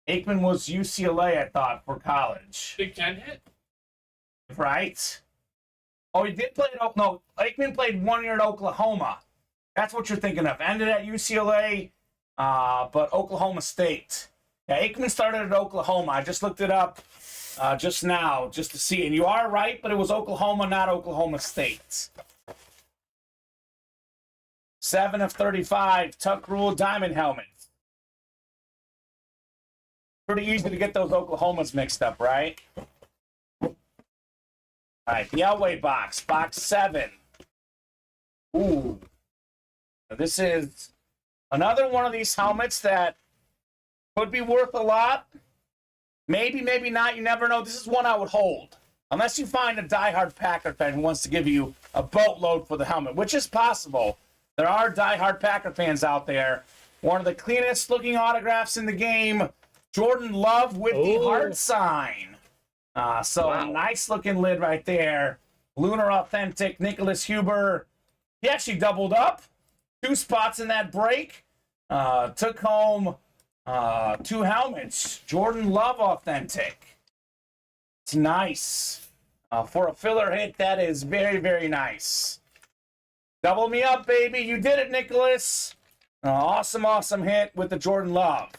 Aikman was UCLA, I thought, for college. Big Ten hit? Right? Oh, he did play at no, Aikman played 1 year at Oklahoma. That's what you're thinking of. Ended at UCLA, but Oklahoma State. Yeah, Aikman started at Oklahoma. I just looked it up. just now, just to see. And you are right, but it was Oklahoma, not Oklahoma State. 7 of 35, Tuck Rule Diamond helmets. Pretty easy to get those Oklahomas mixed up, right? All right, the Elway box, box 7. Ooh. This is another one of these helmets that could be worth a lot. Maybe, maybe not. You never know. This is one I would hold. Unless you find a diehard Packer fan who wants to give you a boatload for the helmet, which is possible. There are diehard Packer fans out there. One of the cleanest looking autographs in the game. Jordan Love with the heart sign. Wow. A nice looking lid right there. Lunar Authentic, Nicholas Huber. He actually doubled up. 2 spots in that break. Took home 2 helmets. Jordan Love Authentic. It's nice. For a filler hit, that is very, very nice. Double me up, baby. You did it, Nicholas. Awesome, awesome hit with the Jordan Love.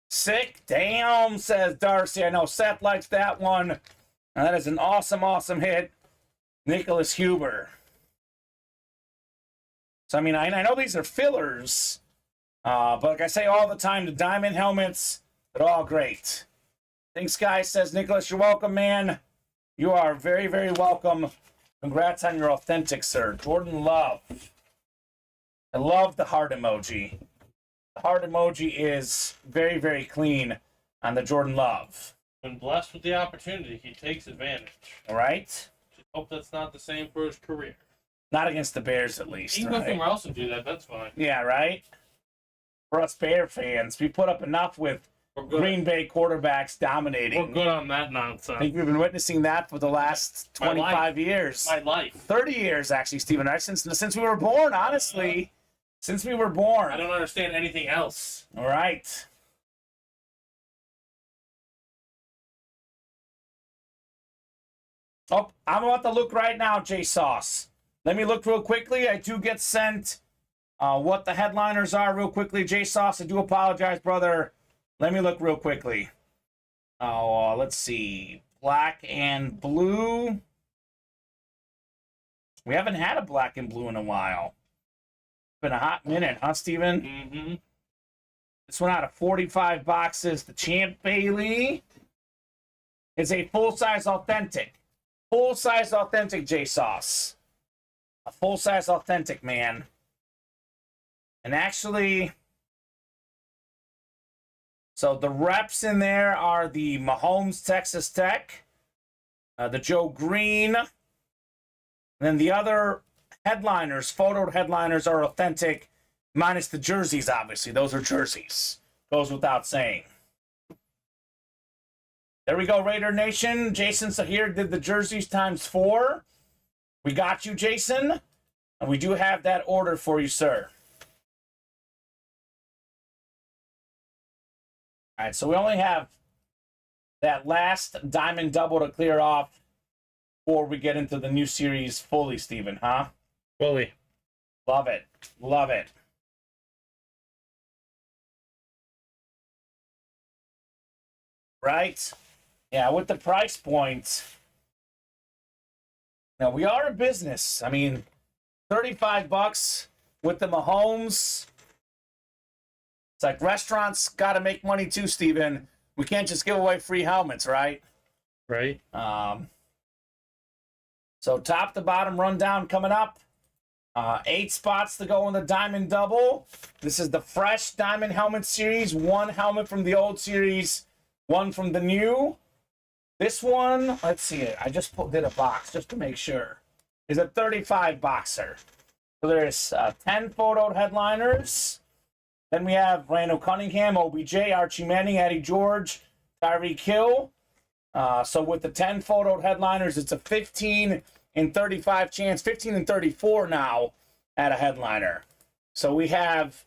Sick. Damn, says Darcy. I know Seth likes that one. That is an awesome, awesome hit. Nicholas Huber. So, I mean, I know these are fillers. But like I say all the time, the diamond helmets, they're all great. Thanks, guys, says Nicholas. You're welcome, man. You are very, very welcome. Congrats on your authentic, sir. Jordan Love. I love the heart emoji. The heart emoji is very, very clean on the Jordan Love. When blessed with the opportunity, he takes advantage. All right? Just hope that's not the same for his career. Not against the Bears, at least. He can go somewhere else and do that. That's fine. Yeah, right? For us Bear fans, we put up enough with Green Bay quarterbacks dominating. We're good on that nonsense. I think we've been witnessing that for the last 25 years. My life. 30 years, actually, Stephen. Since we were born, honestly. Since we were born. I don't understand anything else. All right. Oh, I'm about to look right now, J-Sauce. Let me look real quickly. I do get sent what the headliners are real quickly. J-Sauce, I do apologize, brother. Let me look real quickly. Let's see. Black and blue. We haven't had a black and blue in a while. It's been a hot minute, huh, Steven? Mm-hmm. This one out of 45 boxes. The Champ Bailey is a full-size authentic. Full-size authentic, J-Sauce. A full-size authentic, man. And actually... So the reps in there are the Mahomes Texas Tech, the Joe Green, and then the other headliners, photo headliners, are authentic, minus the jerseys, obviously. Those are jerseys. Goes without saying. There we go, Raider Nation. Jason Sahir did the jerseys ×4. We got you, Jason. And we do have that order for you, sir. All right, so we only have that last diamond double to clear off before we get into the new series fully, Steven, huh? Fully. Love it. Love it. Right? Yeah, with the price points. Now, we are a business. I mean, $35 with the Mahomes. It's like restaurants got to make money too, Steven. We can't just give away free helmets, right? Right. So top to bottom rundown coming up. 8 spots to go in the Diamond Double. This is the fresh Diamond Helmet Series. 1 helmet from the old series, 1 from the new. This one, let's see it. I just did a box just to make sure. Is a 35 boxer. So there's 10 photoed headliners. Then we have Randall Cunningham, OBJ, Archie Manning, Eddie George, Tyreek Hill. So with the 10 photoed headliners, it's a 15 in 35 chance, 15 and 34 now at a headliner. So we have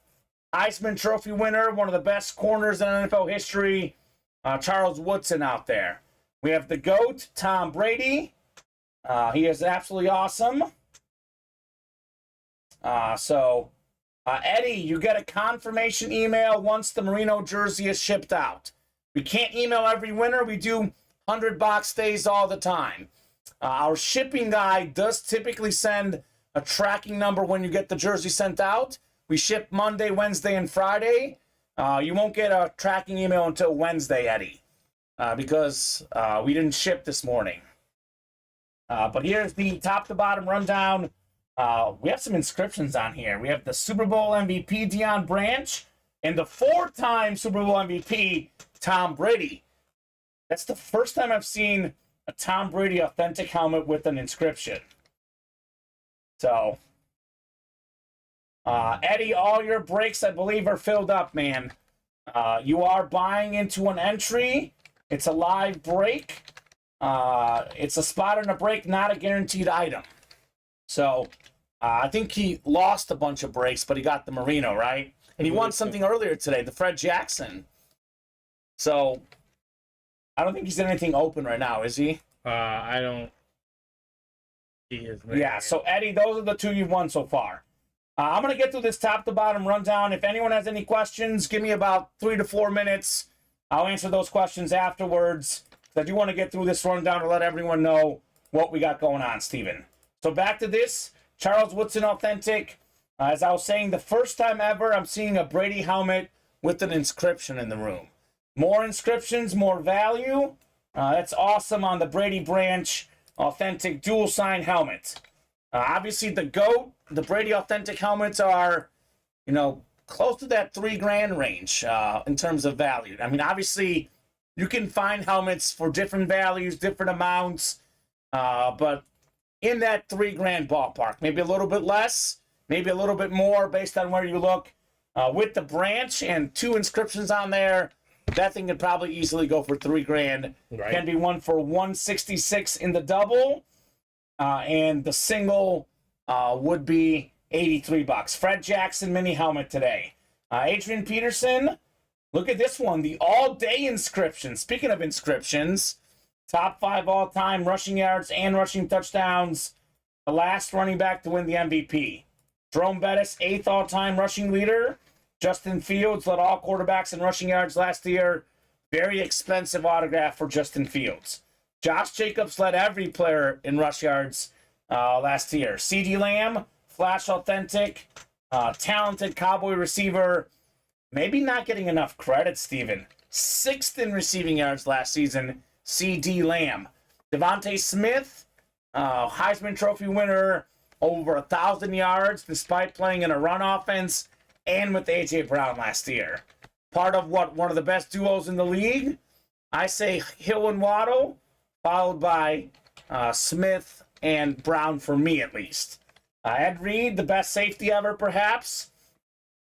Heisman Trophy winner, one of the best corners in NFL history, Charles Woodson out there. We have the GOAT, Tom Brady. He is absolutely awesome. Eddie, you get a confirmation email once the Merino jersey is shipped out. We can't email every winner. We do $100 stays all the time. Our shipping guy does typically send a tracking number when you get the jersey sent out. We ship Monday, Wednesday, and Friday. You won't get a tracking email until Wednesday, Eddie, because we didn't ship this morning. But here's the top-to-bottom rundown. We have some inscriptions on here. We have the Super Bowl MVP, Deion Branch, and the 4-time Super Bowl MVP, Tom Brady. That's the first time I've seen a Tom Brady authentic helmet with an inscription. So, Eddie, all your breaks, I believe, are filled up, man. You are buying into an entry. It's a live break. It's a spot in a break, not a guaranteed item. So, I think he lost a bunch of breaks, but he got the Merino, right? And he won something earlier today, the Fred Jackson. So, I don't think he's in anything open right now, is he? I don't see his name. Yeah, so Eddie, those are the two you've won so far. I'm going to get through this top-to-bottom rundown. If anyone has any questions, give me about 3 to 4 minutes. I'll answer those questions afterwards. I do want to get through this rundown to let everyone know what we got going on, Steven. So back to this. Charles Woodson Authentic. As I was saying, the first time ever I'm seeing a Brady helmet with an inscription in the room. More inscriptions, more value. That's awesome on the Brady Branch Authentic dual sign helmet. Obviously, the GOAT, the Brady Authentic helmets are, close to that $3,000 range in terms of value. I mean, obviously, you can find helmets for different values, different amounts, but in that $3,000 ballpark, maybe a little bit less, maybe a little bit more based on where you look. With the branch and 2 inscriptions on there, that thing could probably easily go for $3,000. Right. Can be one for $166 in the double, and the single would be $83. Fred Jackson mini helmet today. Adrian Peterson, look at this one, the all-day inscription. Speaking of inscriptions, top 5 all-time rushing yards and rushing touchdowns. The last running back to win the MVP. Jerome Bettis, 8th all-time rushing leader. Justin Fields led all quarterbacks in rushing yards last year. Very expensive autograph for Justin Fields. Josh Jacobs led every player in rush yards last year. CeeDee Lamb, Flash Authentic, talented Cowboy receiver. Maybe not getting enough credit, Steven. 6th in receiving yards last season, CeeDee Lamb. Devontae Smith, Heisman Trophy winner, over 1,000 yards despite playing in a run offense and with A.J. Brown last year. Part of one of the best duos in the league? I say Hill and Waddle, followed by Smith and Brown for me at least. Ed Reed, the best safety ever perhaps.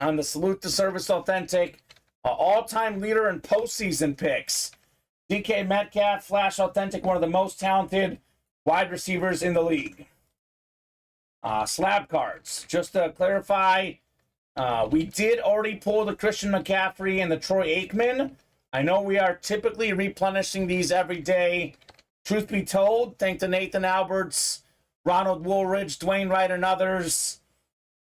On the Salute to Service Authentic, all-time leader in postseason picks. DK Metcalf, Flash Authentic, one of the most talented wide receivers in the league. Slab cards. Just to clarify, we did already pull the Christian McCaffrey and the Troy Aikman. I know we are typically replenishing these every day. Truth be told, thanks to Nathan Alberts, Ronald Woolridge, Dwayne Wright, and others,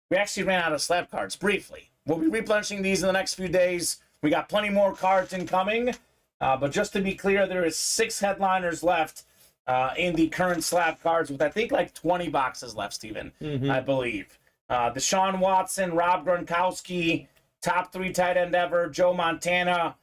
we actually ran out of slab cards briefly. We'll be replenishing these in the next few days. We got plenty more cards incoming. But just to be clear, there is 6 headliners left in the current slab cards with, I think, like 20 boxes left, Steven, I believe. Deshaun Watson, Rob Gronkowski, top 3 tight end ever, Joe Montana,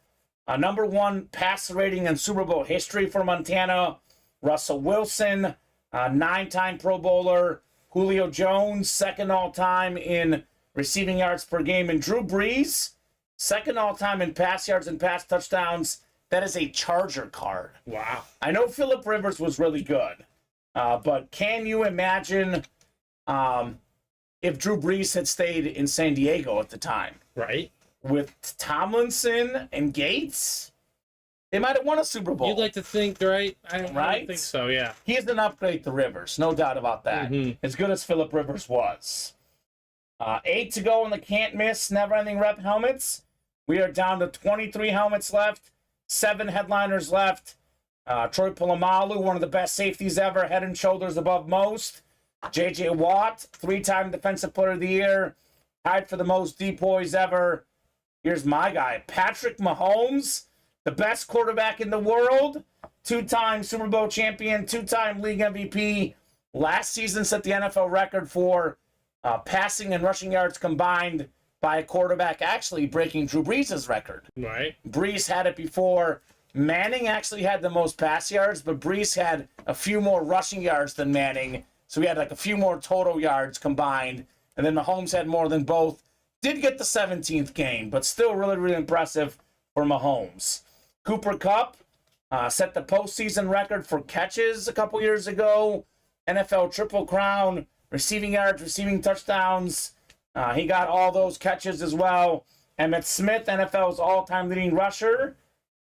number 1 passer rating in Super Bowl history for Montana, Russell Wilson, 9-time Pro Bowler, Julio Jones, 2nd all-time in receiving yards per game, and Drew Brees, 2nd all-time in pass yards and pass touchdowns. That is a Charger card. Wow. I know Phillip Rivers was really good, but can you imagine if Drew Brees had stayed in San Diego at the time? Right. With Tomlinson and Gates, they might have won a Super Bowl. You'd like to think, right? I don't think so, yeah. He is an upgrade to Rivers, no doubt about that. As good as Phillip Rivers was. 8 to go in the can't miss, never ending rep helmets. We are down to 23 helmets left, 7 headliners left. Troy Polamalu, one of the best safeties ever, head and shoulders above most. J.J. Watt, 3-time Defensive Player of the Year, tied for the most depoys ever. Here's my guy, Patrick Mahomes, the best quarterback in the world, two-time Super Bowl champion, two-time league MVP. Last season set the NFL record for passing and rushing yards combined by a quarterback, actually breaking Drew Brees' record. Right. Brees had it before. Manning actually had the most pass yards, but Brees had a few more rushing yards than Manning. So we had like a few more total yards combined. And then Mahomes had more than both. Did get the 17th game, but still really, really impressive for Mahomes. Cooper Kupp set the postseason record for catches a couple years ago. NFL Triple Crown, receiving yards, receiving touchdowns. He got all those catches as well. Emmitt Smith, NFL's all-time leading rusher.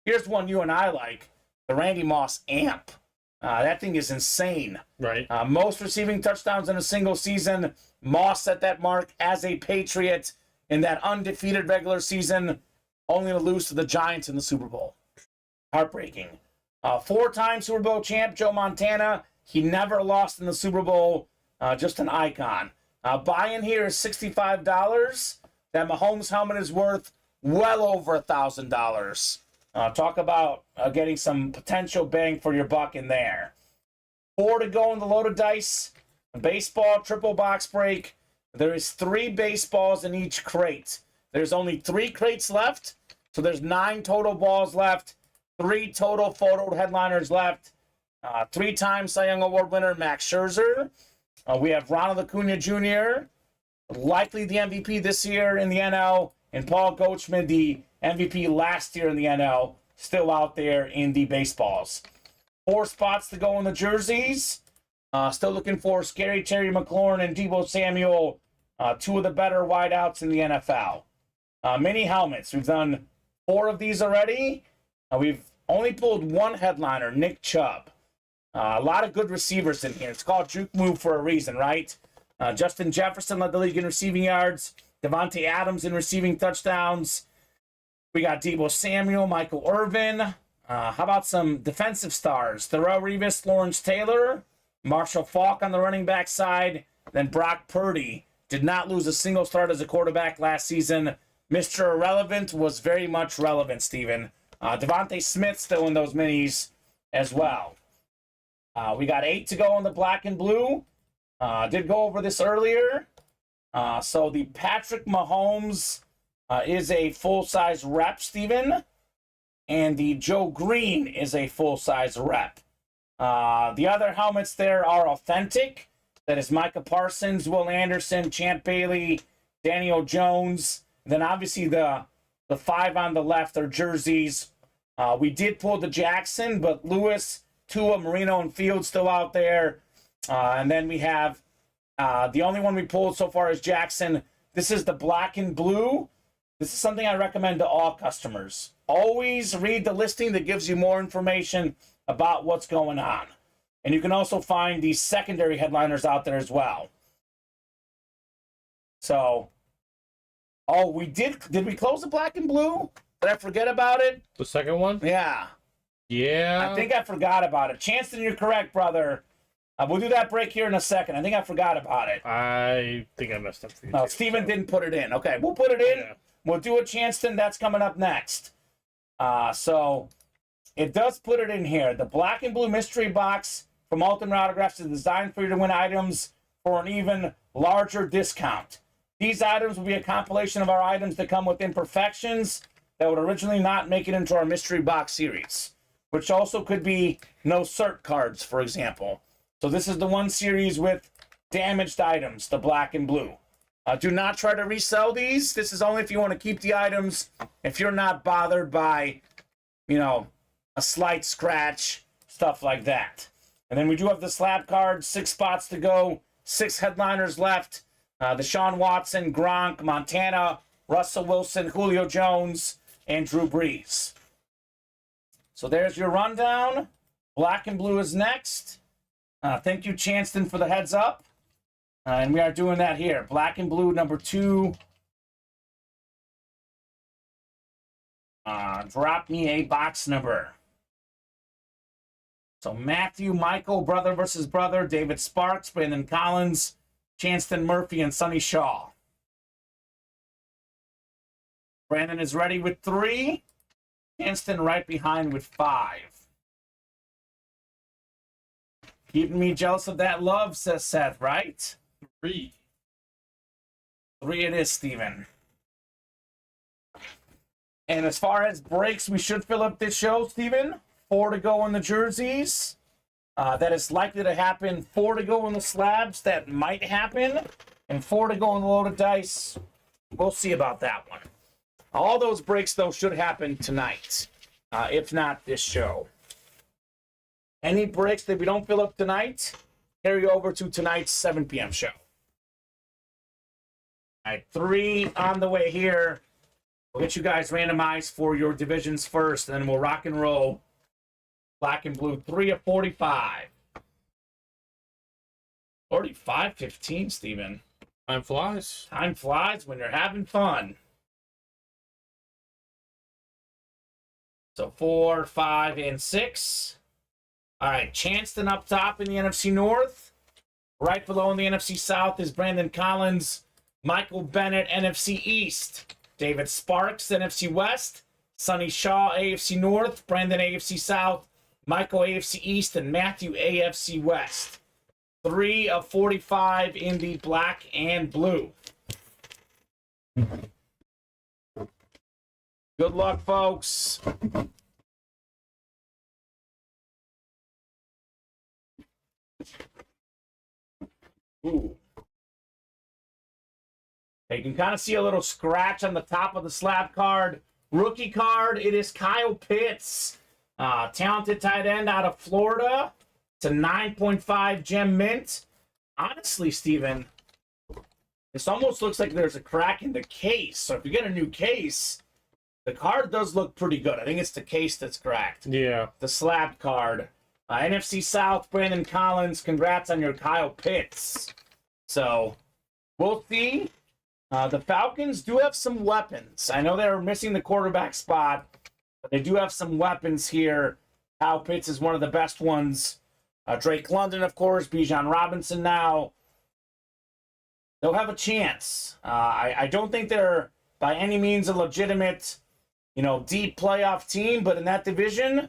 Here's one you and I like, the Randy Moss amp. That thing is insane. Right. Most receiving touchdowns in a single season. Moss set that mark as a Patriot in that undefeated regular season, only to lose to the Giants in the Super Bowl. Heartbreaking. Four-time Super Bowl champ, Joe Montana. He never lost in the Super Bowl. Just an icon. Buy-in here is $65. That Mahomes helmet is worth well over $1,000. Talk about getting some potential bang for your buck in there. 4 to go in the loaded dice. Baseball, triple box break. There is 3 baseballs in each crate. There's only 3 crates left, so there's 9 total balls left. 3 total photo headliners left. 3-time Cy Young Award winner Max Scherzer. We have Ronald Acuna Jr., likely the MVP this year in the NL, and Paul Goldschmidt, the MVP last year in the NL, still out there in the baseballs. 4 spots to go in the jerseys. Still looking for Scary Terry McLaurin and Deebo Samuel, 2 of the better wideouts in the NFL. Mini helmets. We've done 4 of these already. We've only pulled 1 headliner, Nick Chubb. A lot of good receivers in here. It's called Juke Move for a reason, right? Justin Jefferson led the league in receiving yards. Devontae Adams in receiving touchdowns. We got Deebo Samuel, Michael Irvin. How about some defensive stars? Darrelle Revis, Lawrence Taylor, Marshall Faulk on the running back side. Then Brock Purdy did not lose a single start as a quarterback last season. Mr. Irrelevant was very much relevant, Steven. Devontae Smith still in those minis as well. We got 8 to go in the black and blue. Did go over this earlier. So the Patrick Mahomes is a full-size rep, Steven. And the Joe Green is a full-size rep. The other helmets there are authentic. That is Micah Parsons, Will Anderson, Champ Bailey, Daniel Jones. Then obviously the 5 on the left are jerseys. We did pull the Jackson, but Lewis, Tua, Marino, and Fields still out there. And then we have the only one we pulled so far is Jackson. This is the black and blue. This is something I recommend to all customers. Always read the listing that gives you more information about what's going on. And you can also find these secondary headliners out there as well. So, oh, we did we close the black and blue? Did I forget about it? The second one? Yeah. Yeah. I think I forgot about it. Chanston, you're correct, brother. We'll do that break here in a second. I think I forgot about it. I think I messed up for you. No, too, Steven so. didn't put it in. Okay, we'll put it in. Yeah. We'll do a Chanston. That's coming up next. So it does put it in here. The black and blue mystery box from Ultimate Autographs is designed for you to win items for an even larger discount. These items will be a compilation of our items that come with imperfections that would originally not make it into our mystery box series, which also could be no cert cards, for example. So this is the one series with damaged items, the black and blue. Do not try to resell these. This is only if you want to keep the items, if you're not bothered by, a slight scratch, stuff like that. And then we do have the slab cards, 6 spots to go, 6 headliners left. Deshaun Watson, Gronk, Montana, Russell Wilson, Julio Jones, and Drew Brees. So there's your rundown. Black and blue is next. Thank you, Chanston, for the heads up. And we are doing that here. Black and blue, number 2. Drop me a box number. So Matthew, Michael, brother versus brother, David Sparks, Brandon Collins, Chanston Murphy, and Sonny Shaw. Brandon is ready with 3. Chanston right behind with 5. Keeping me jealous of that love, says Seth, right? 3. 3 it is, Steven. And as far as breaks, we should fill up this show, Steven. 4 to go on the jerseys. That is likely to happen. 4 to go on the slabs. That might happen. And 4 to go on the loaded dice. We'll see about that one. All those breaks, though, should happen tonight. If not this show. Any breaks that we don't fill up tonight, carry over to tonight's 7 p.m. show. All right, 3 on the way here. We'll get you guys randomized for your divisions first, and then we'll rock and roll. Black and blue, 3 of 45. 45-15, Steven. Time flies. Time flies when you're having fun. So 4, 5, and 6. All right, Chanston up top in the NFC North. Right below in the NFC South is Brandon Collins. Michael Bennett, NFC East. David Sparks, NFC West. Sonny Shaw, AFC North. Brandon, AFC South. Michael, AFC East. And Matthew, AFC West. 3 of 45 in the black and blue. Good luck, folks. Ooh. You can kind of see a little scratch on the top of the slab card. Rookie card, it is Kyle Pitts. Talented tight end out of Florida. It's a 9.5 gem mint. Honestly, Steven, this almost looks like there's a crack in the case. So if you get a new case, the card does look pretty good. I think it's the case that's cracked. Yeah. The slab card. NFC South, Brandon Collins. Congrats on your Kyle Pitts. So, we'll see. The Falcons do have some weapons. I know they're missing the quarterback spot, but they do have some weapons here. Kyle Pitts is one of the best ones. Drake London, of course. Bijan Robinson now. They'll have a chance. I don't think they're by any means a legitimate, deep playoff team, but in that division,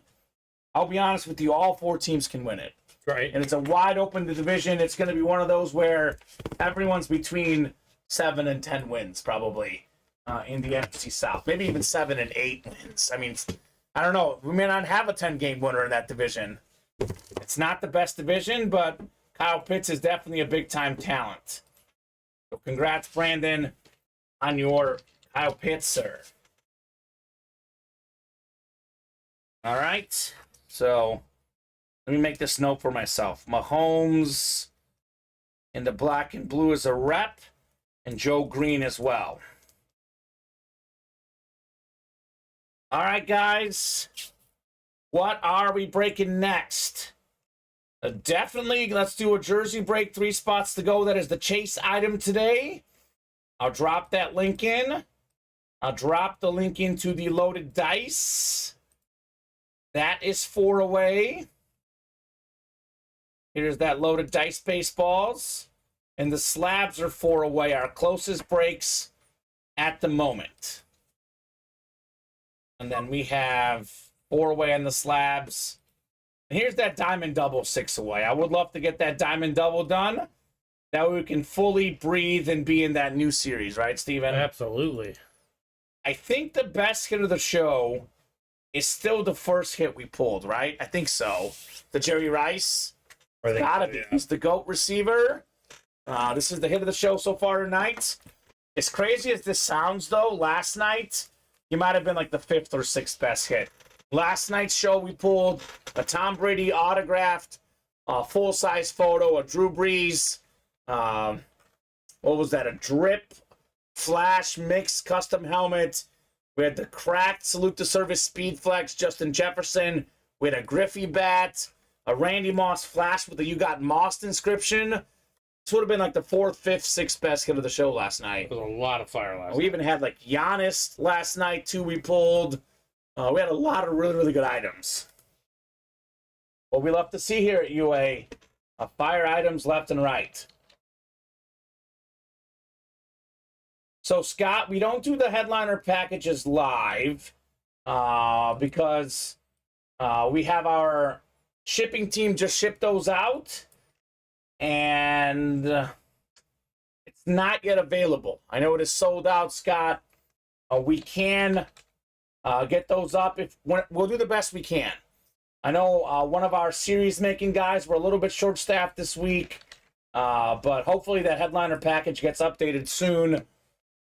I'll be honest with you, all 4 teams can win it. Right. And it's a wide open division. It's going to be one of those where everyone's between 7 and 10 wins, probably, in the NFC South. Maybe even 7 and 8 wins. I mean, I don't know. We may not have a 10-game winner in that division. It's not the best division, but Kyle Pitts is definitely a big-time talent. So congrats, Brandon, on your Kyle Pitts, sir. All right. So let me make this note for myself. Mahomes in the black and blue is a rep, and Joe Green as well. All right, guys. What are we breaking next? Definitely, let's do a jersey break. 3 spots to go. That is the chase item today. I'll drop that link in. I'll drop the link into the loaded dice. That is 4 away. Here's that loaded dice baseballs. And the slabs are 4 away. Our closest breaks at the moment. And then we have 4 away on the slabs. And here's that diamond double 6 away. I would love to get that diamond double done. That way we can fully breathe and be in that new series, right, Steven? Absolutely. I think the best hit of the show is still the first hit we pulled, right? I think so. The Jerry Rice. Gotta be. He's the GOAT receiver. This is the hit of the show so far tonight. As crazy as this sounds, though, last night, he might have been like the 5th or 6th best hit. Last night's show, we pulled a Tom Brady autographed full-size photo, a Drew Brees, what was that, a drip flash mix custom helmet. We had the cracked Salute to Service Speed Flex Justin Jefferson. We had a Griffey bat, a Randy Moss flash with the You Got Mossed inscription. This would have been like the 4th, 5th, 6th best hit of the show last night. There was a lot of fire last night. We even had like Giannis last night, too, we pulled. We had a lot of really, really good items. What we love to see here at UA, fire items left and right. So, Scott, we don't do the headliner packages live because we have our shipping team just shipped those out, and it's not yet available. I know it is sold out, Scott. We can get those up. We'll do the best we can. I know one of our series making guys were a little bit short-staffed this week, but hopefully that headliner package gets updated soon.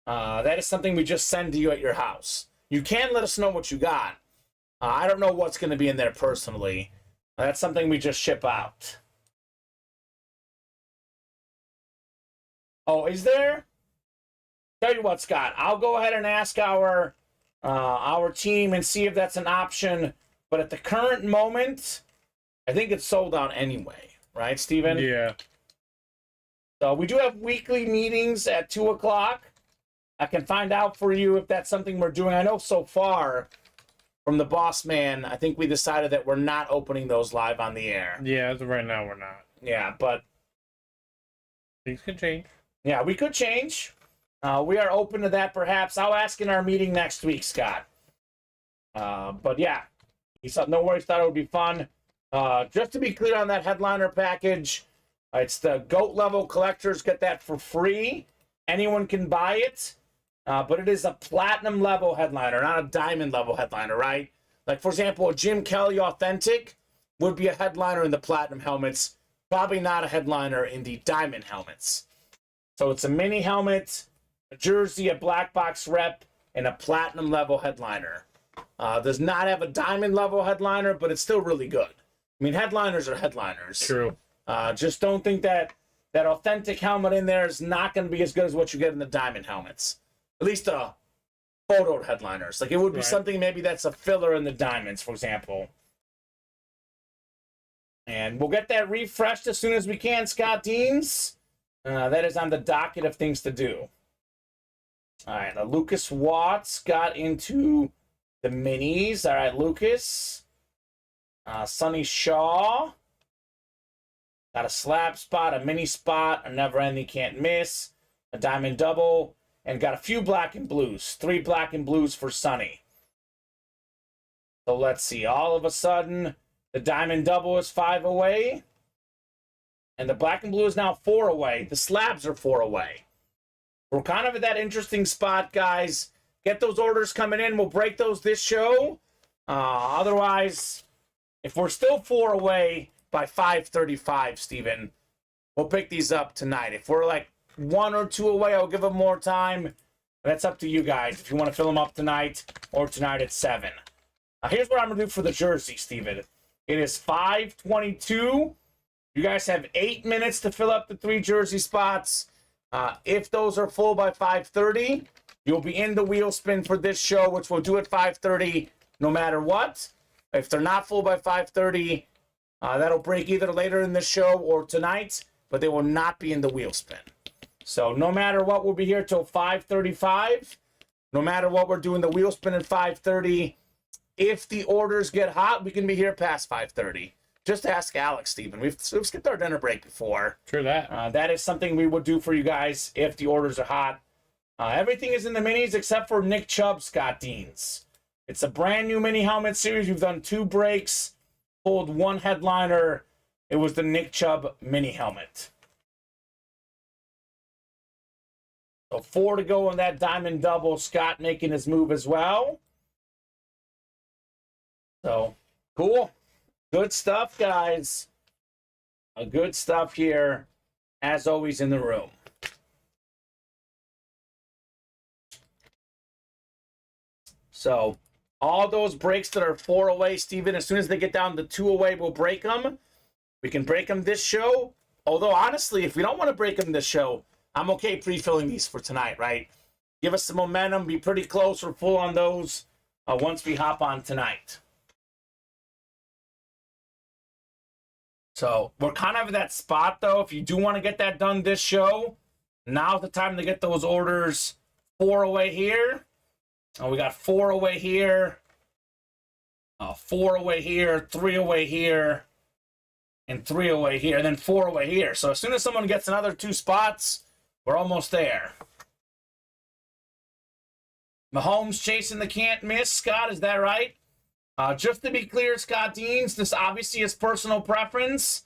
That is something we just send to you at your house. You can let us know what you got. I don't know what's going to be in there personally. That's something we just ship out. Oh, is there? Tell you what, Scott, I'll go ahead and ask our team and see if that's an option. But at the current moment, I think it's sold out anyway. Right, Steven? Yeah. So we do have weekly meetings at 2 o'clock. I can find out for you if that's something we're doing. I know so far from the boss man, I think we decided that we're not opening those live on the air. Yeah, as of right now, we're not. Yeah, but Things can change. yeah, we could change. We are open to that, perhaps. I'll ask in our meeting next week, Scott. But yeah, he said, no worries, thought it would be fun. Just to be clear on that headliner package, it's the GOAT level collectors get that for free. Anyone can buy it, but it is a platinum level headliner, not a diamond level headliner, right? Like, for example, a Jim Kelly Authentic would be a headliner in the platinum helmets, probably not a headliner in the diamond helmets. So it's a mini helmet, a jersey, a black box rep, and a platinum level headliner. Does not have a diamond level headliner, but it's still really good. I mean, headliners are headliners. True. Just don't think that authentic helmet in there is not going to be as good as what you get in the diamond helmets. At least the photo headliners. Like, it would be something maybe that's a filler in the diamonds, for example. And we'll get that refreshed as soon as we can, Scott Deans. That is on the docket of things to do. All right, Lucas Watts got into the minis. All right, Lucas. Sonny Shaw. Got a slab spot, a mini spot, a never-ending can't miss, a diamond double, and got a few black and blues. 3 black and blues for Sonny. So let's see. All of a sudden, the diamond double is 5 away, and the black and blue is now 4 away. The slabs are 4 away. We're kind of at that interesting spot, guys. Get those orders coming in. We'll break those this show. Otherwise, if we're still 4 away by 5:35, Steven, we'll pick these up tonight. If we're like 1 or 2 away, I'll give them more time. That's up to you guys if you want to fill them up tonight or tonight at 7. Here's what I'm going to do for the jersey, Steven. It is 5:22. You guys have 8 minutes to fill up the 3 jersey spots. If those are full by 5:30, you'll be in the wheel spin for this show, which we'll do at 5:30 no matter what. If they're not full by 5:30, that'll break either later in the show or tonight, but they will not be in the wheel spin. So no matter what, we'll be here till 5:35. No matter what, we're doing the wheel spin at 5:30. If the orders get hot, we can be here past 5:30. Just ask Alex, Steven. We've skipped our dinner break before. True that. That is something we would do for you guys if the orders are hot. Everything is in the minis except for Nick Chubb, Scott Deans. It's a brand new mini helmet series. We've done 2 breaks, pulled 1 headliner. It was the Nick Chubb mini helmet. So 4 to go on that diamond double. Scott making his move as well. So, cool. Good stuff, guys. Good stuff here, as always, in the room. So, all those breaks that are 4 away, Steven, as soon as they get down to 2 away, we'll break them. We can break them this show. Although, honestly, if we don't want to break them this show, I'm okay pre-filling these for tonight, right? Give us some momentum, be pretty close or full on those once we hop on tonight. So we're kind of at that spot, though. If you do want to get that done this show, now's the time to get those orders. 4 away here. Oh, we got 4 away here. 4 away here, 3 away here, and 3 away here, and then 4 away here. So as soon as someone gets another 2 spots, we're almost there. Mahomes chasing the can't miss. Scott, is that right? Just to be clear, Scott Deans, this obviously is personal preference,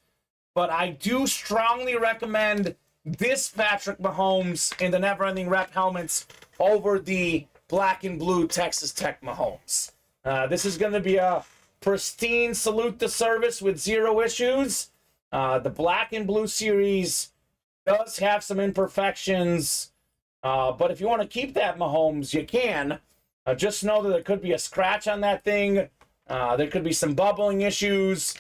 but I do strongly recommend this Patrick Mahomes in the never-ending rep helmets over the black and blue Texas Tech Mahomes. This is going to be a pristine salute to service with zero issues. The black and blue series does have some imperfections, but if you want to keep that Mahomes, you can. Just know that there could be a scratch on that thing. There could be some bubbling issues.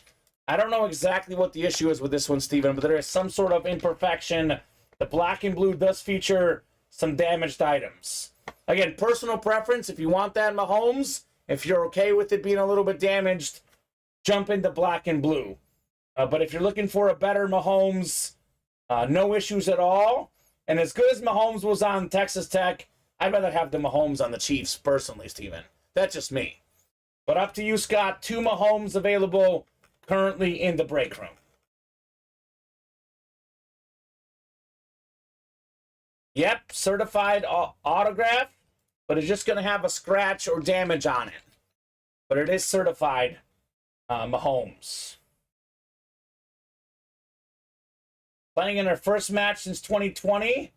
I don't know exactly what the issue is with this one, Steven, but there is some sort of imperfection. The black and blue does feature some damaged items. Again, personal preference. If you want that Mahomes, if you're okay with it being a little bit damaged, jump into black and blue. But if you're looking for a better Mahomes, no issues at all, and as good as Mahomes was on Texas Tech, I'd rather have the Mahomes on the Chiefs, personally, Steven. That's just me. But up to you, Scott. 2 Mahomes available currently in the break room. Yep, certified autograph, but it's just going to have a scratch or damage on it. But it is certified Mahomes. Playing in her first match since 2020.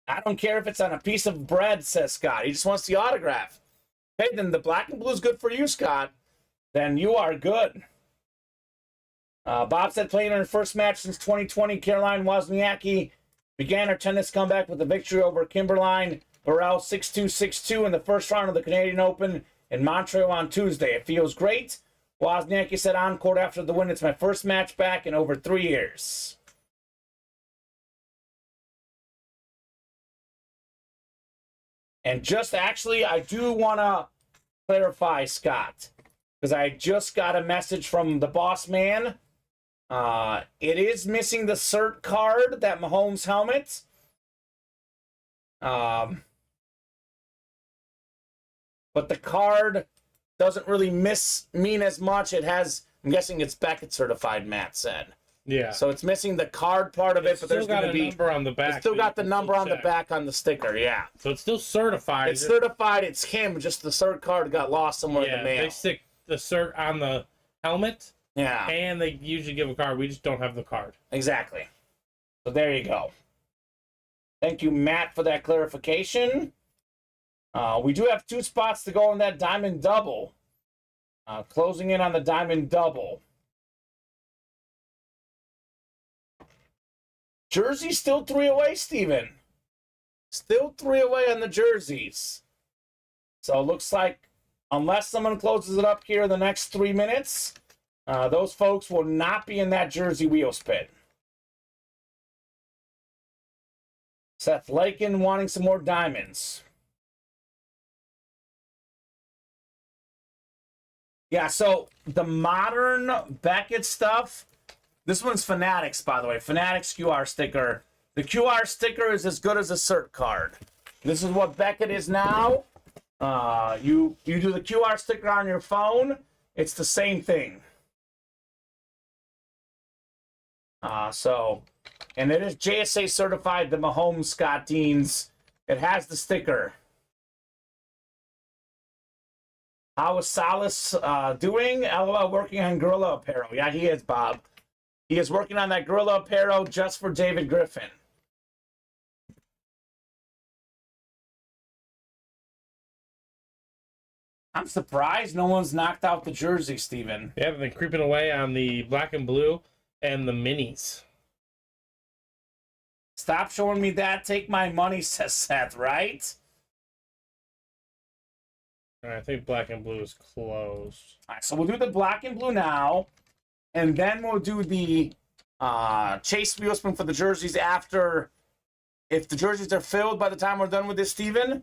I don't care if it's on a piece of bread, says Scott. He just wants the autograph. Okay, then the black and blue is good for you, Scott. Then you are good. Bob said playing in her first match since 2020, Caroline Wozniacki began her tennis comeback with a victory over Kimberline Burrell 6-2, 6-2 in the first round of the Canadian Open in Montreal on Tuesday. It feels great. Wozniacki said on court after the win, it's my first match back in over 3 years. And just actually, I do want to clarify, Scott, because I just got a message from the boss man. It is missing the cert card, that Mahomes helmet. But the card doesn't really mean as much. It has, I'm guessing it's Beckett certified, Matt said. Yeah. So it's missing the card part of it, but there's going to be number on the back. It's still got the number on the back on the sticker, yeah. So it's still certified. It's certified, it's him, just the cert card got lost somewhere in the mail. They stick the cert on the helmet. Yeah. And they usually give a card. We just don't have the card. Exactly. So there you go. Thank you, Matt, for that clarification. We do have 2 spots to go in that diamond double. Closing in on the diamond double. Jersey's still 3 away, Steven. Still 3 away on the jerseys. So it looks like unless someone closes it up here in the next 3 minutes, those folks will not be in that jersey wheel spin. Seth Lakin wanting some more diamonds. Yeah, so the modern Beckett stuff, this one's Fanatics, by the way. Fanatics QR sticker. The QR sticker is as good as a cert card. This is what Beckett is now. You do the QR sticker on your phone, it's the same thing. And it is JSA certified, the Mahomes Scott Deans. It has the sticker. How is Salas doing? LOL, working on Gorilla Apparel. Yeah, he is, Bob. He is working on that Gorilla Apparel just for David Griffin. I'm surprised no one's knocked out the jersey, Steven. They haven't been creeping away on the black and blue and the minis. Stop showing me that. Take my money, says Seth, right? I think black and blue is closed. All right, so we'll do the black and blue now, and then we'll do the chase wheel spin for the jerseys after. If the jerseys are filled by the time we're done with this, Steven,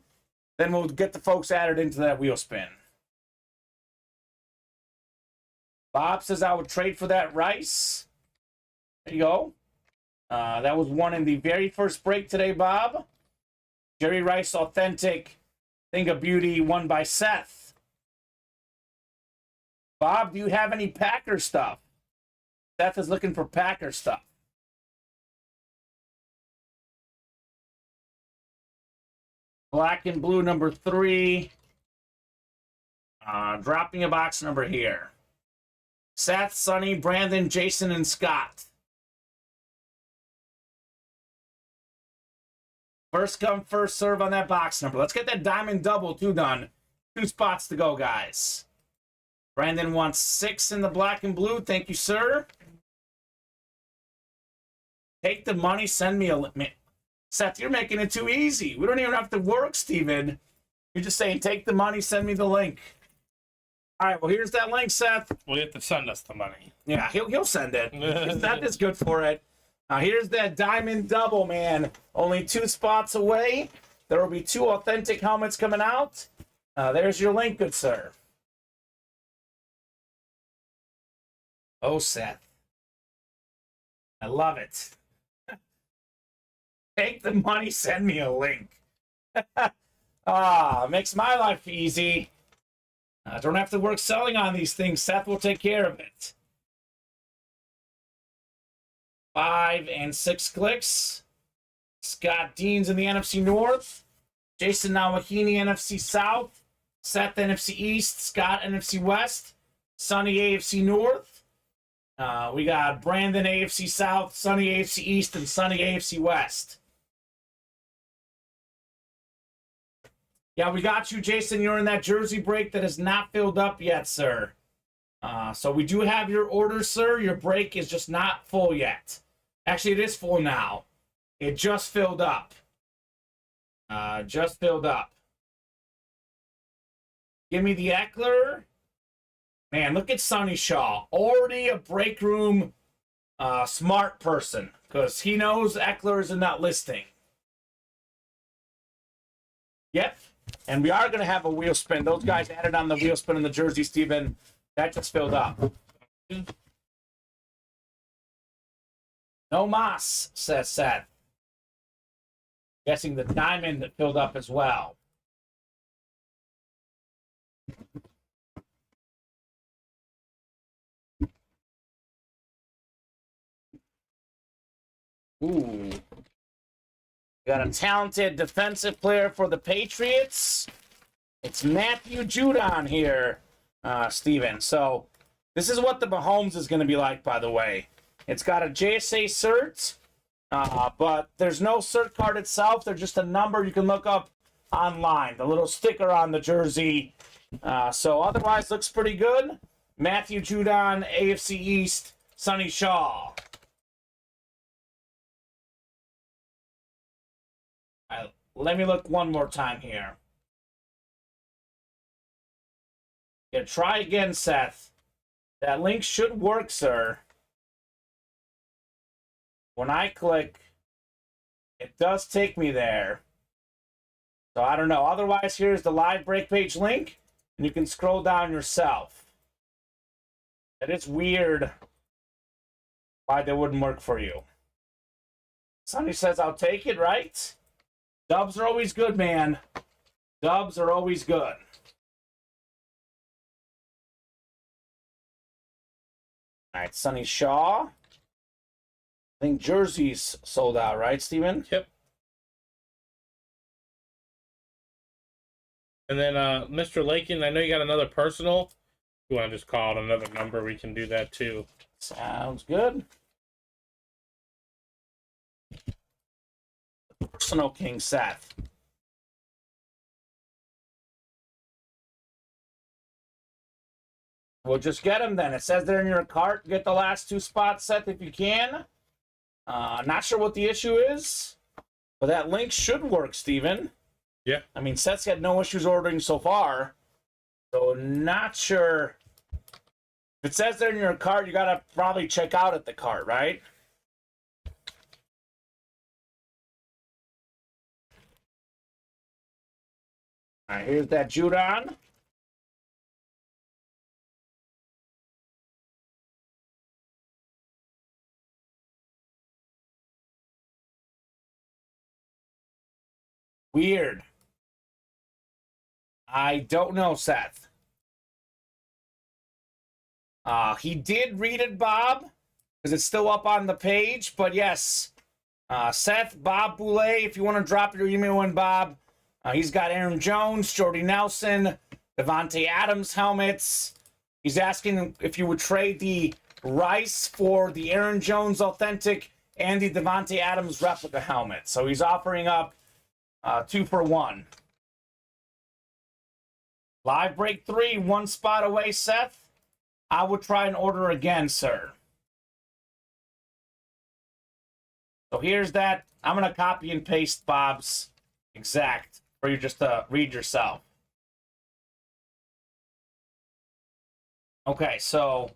then we'll get the folks added into that wheel spin. Bob says I would trade for that Rice. There you go. That was one in the very first break today, Bob. Jerry Rice Authentic Thing of Beauty, won by Seth. Bob, do you have any Packer stuff? Seth is looking for Packer stuff. Black and blue number 3. Dropping a box number here. Seth, Sonny, Brandon, Jason, and Scott. First come, first serve on that box number. Let's get that diamond double, too, done. 2 spots to go, guys. Brandon wants 6 in the black and blue. Thank you, sir. Take the money, send me a... Seth, you're making it too easy. We don't even have to work, Steven. You're just saying, take the money, send me the link. All right, well, here's that link, Seth. Well, you have to send us the money. Yeah, he'll send it. Seth is good for it. Here's that diamond double, man. Only 2 spots away. There will be 2 authentic helmets coming out. There's your link, good sir. Oh, Seth. I love it. Take the money, send me a link. Makes my life easy. I don't have to work selling on these things. Seth will take care of it. 5 and 6 clicks. Scott Deans in the NFC North. Jason Nawahini, NFC South. Seth, NFC East. Scott, NFC West. Sonny, AFC North. We got Brandon, AFC South. Sonny, AFC East. And Sonny, AFC West. Yeah, we got you, Jason. You're in that jersey break that is not filled up yet, sir. So we do have your order, sir. Your break is just not full yet. Actually, it is full now. It just filled up. Just filled up. Give me the Eckler. Man, look at Sonny Shaw. Already a break room smart person. Because he knows Eckler is in that listing. Yep. And we are going to have a wheel spin. Those guys added on the wheel spin in the jersey, Steven. That just filled up. No mas, says Seth. Guessing the diamond filled up as well. Ooh. Got a talented defensive player for the Patriots. It's Matthew Judon here, Steven. So this is what the Mahomes is going to be like, by the way. It's got a JSA cert, but there's no cert card itself. They're just a number you can look up online. The little sticker on the jersey. So otherwise, looks pretty good. Matthew Judon, AFC East, Sonny Shaw. Let me look one more time here. Yeah, try again, Seth. That link should work, sir. When I click, it does take me there. So I don't know. Otherwise, here's the live break page link, and you can scroll down yourself. It is weird why they wouldn't work for you. Sonny says, I'll take it, right? Dubs are always good, man. Dubs are always good. All right, Sonny Shaw. I think jerseys sold out, right, Steven? Yep. And then Mr. Lakin, I know you got another personal. If you want to just call it another number, we can do that too. Sounds good. Personal King Seth. We'll just get him then. It says there in your cart. Get the last 2 spots, Seth, if you can. Not sure what the issue is, but that link should work, Steven. Yeah. I mean, Seth's had no issues ordering so far, so not sure. If it says there in your cart, you got to probably check out at the cart, right? All right, here's that Judon. Weird. I don't know, Seth. He did read it, Bob, because it's still up on the page. But yes, Seth, Bob Boulay, if you want to drop your email in, Bob. He's got Aaron Jones, Jordy Nelson, Devontae Adams helmets. He's asking if you would trade the Rice for the Aaron Jones authentic and the Devontae Adams replica helmet. So he's offering up 2 for 1. Live break 3, 1 spot away, Seth. I would try and order again, sir. So here's that. I'm going to copy and paste Bob's exact for you just to read yourself. Okay, so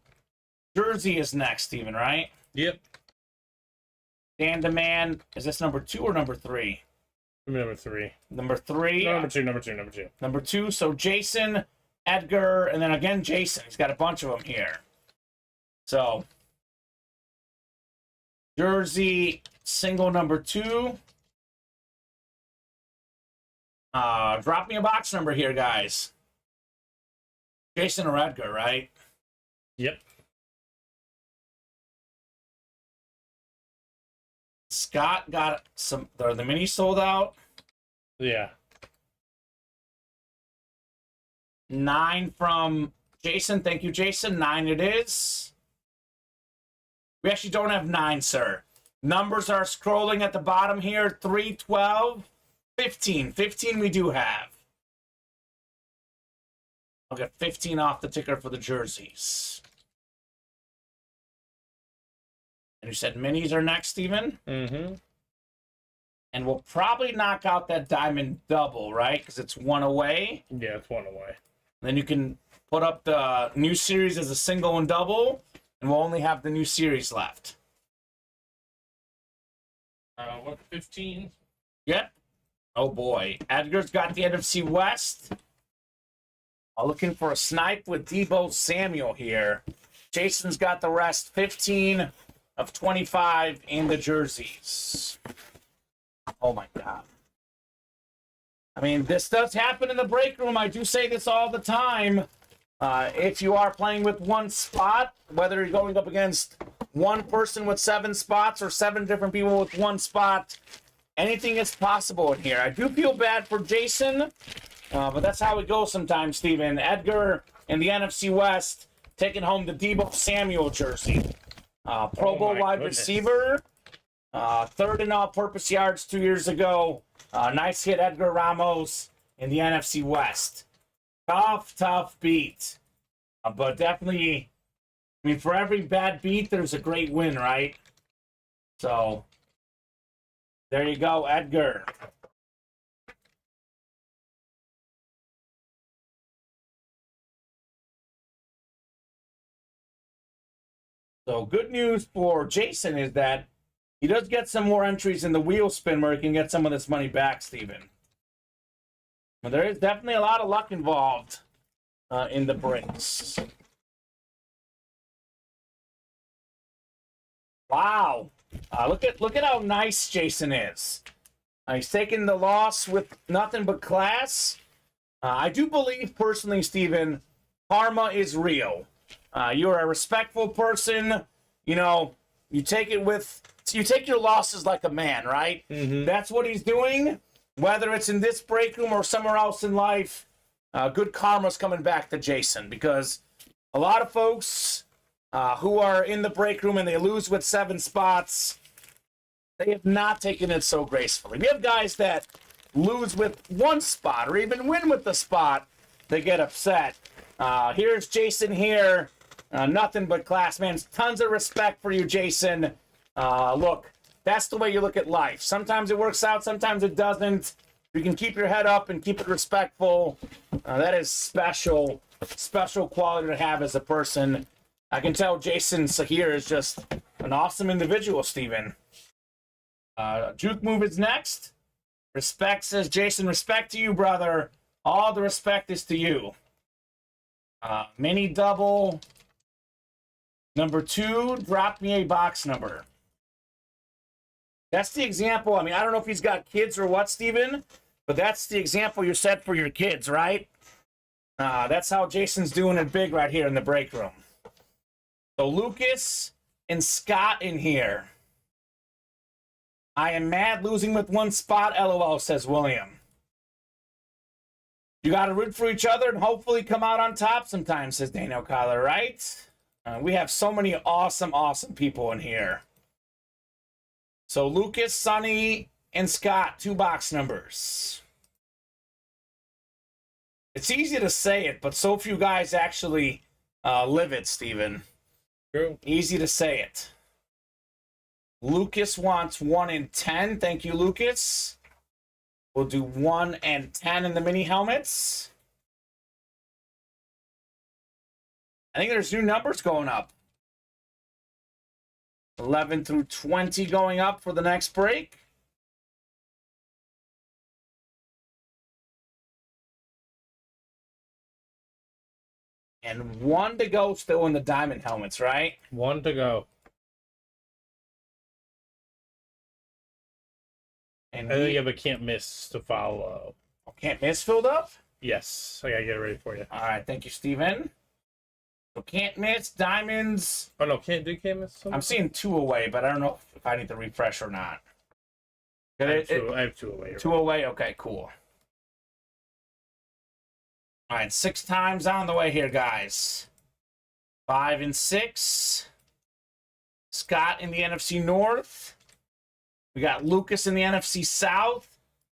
jersey is next, Steven, right? Yep. Dan Demand, is this number 2 or number 3? Number 3. Number 3. No, number 2. Number 2, so Jason, Edgar, and then again Jason. He's got a bunch of them here. So, jersey, single number 2. Drop me a box number here, guys. Jason or Edgar, right? Yep. Scott got some. Are the minis sold out? Yeah. 9 from Jason. Thank you, Jason. 9 it is. We actually don't have 9, sir. Numbers are scrolling at the bottom here. 3, 12, 15. 15 we do have. I'll get 15 off the ticker for the jerseys. And you said minis are next, Steven? Mm-hmm. And we'll probably knock out that diamond double, right? Because it's 1 away. Yeah, it's 1 away. Then you can put up the new series as a single and double, and we'll only have the new series left. What, 15? Yep. Oh boy. Edgar's got the NFC West. Looking for a snipe with Deebo Samuel here. Jason's got the rest, 15 of 25 in the jerseys. Oh my God. I mean, this does happen in the break room. I do say this all the time. If you are playing with 1 spot, whether you're going up against 1 person with 7 spots or 7 different people with 1 spot, anything is possible in here. I do feel bad for Jason, but that's how it goes sometimes, Steven. Edgar in the NFC West taking home the Deebo Samuel jersey. Pro Bowl wide receiver. 3rd in all-purpose yards 2 years ago. Nice hit, Edgar Ramos in the NFC West. Tough beat. But definitely, I mean, for every bad beat, there's a great win, right? So, there you go, Edgar. So, good news for Jason is that he does get some more entries in the wheel spin where he can get some of this money back, Steven. But there is definitely a lot of luck involved in the breaks. Wow. Look at how nice Jason is. He's taking the loss with nothing but class. I do believe personally, Steven, karma is real. You're a respectful person. You know, you take your losses like a man, right? Mm-hmm. That's what he's doing. Whether it's in this break room or somewhere else in life, good karma's coming back to Jason, because a lot of folks who are in the break room and they lose with 7 spots, they have not taken it so gracefully. We have guys that lose with 1 spot or even win with the spot, they get upset. Here's Jason here. Nothing but class, man. Tons of respect for you, Jason. Look, that's the way you look at life. Sometimes it works out, sometimes it doesn't. You can keep your head up and keep it respectful. That is special quality to have as a person. I can tell Jason Sahir is just an awesome individual, Steven. Juke Move is next. Respect, says Jason. Respect to you, brother. All the respect is to you. Mini double. Number 2, drop me a box number. That's the example. I mean, I don't know if he's got kids or what, Steven, but that's the example you set for your kids, right? That's how Jason's doing it big right here in the break room. So Lucas and Scott in here. I am mad losing with 1 spot, LOL, says William. You got to root for each other and hopefully come out on top sometimes, says Daniel Collar, right? We have so many awesome, awesome people in here. So Lucas, Sonny, and Scott, 2 box numbers. It's easy to say it, but so few guys actually live it, Steven. True. Easy to say it. Lucas wants 1 in 10. Thank you, Lucas. We'll do 1 and 10 in the mini helmets. I think there's new numbers going up. 11 through 20 going up for the next break. And 1 to go still in the diamond helmets, right? 1 to go. And I think you have a can't miss to follow. Can't miss filled up? Yes, I gotta get it ready for you. All right, thank you, Steven. So can't miss, diamonds. Oh no, can't miss. I'm seeing 2 away, but I don't know if I need to refresh or not. I have 2 away. 2 away? Okay, cool. All right, 6 times on the way here, guys. 5 and 6. Scott in the NFC North. We got Lucas in the NFC South.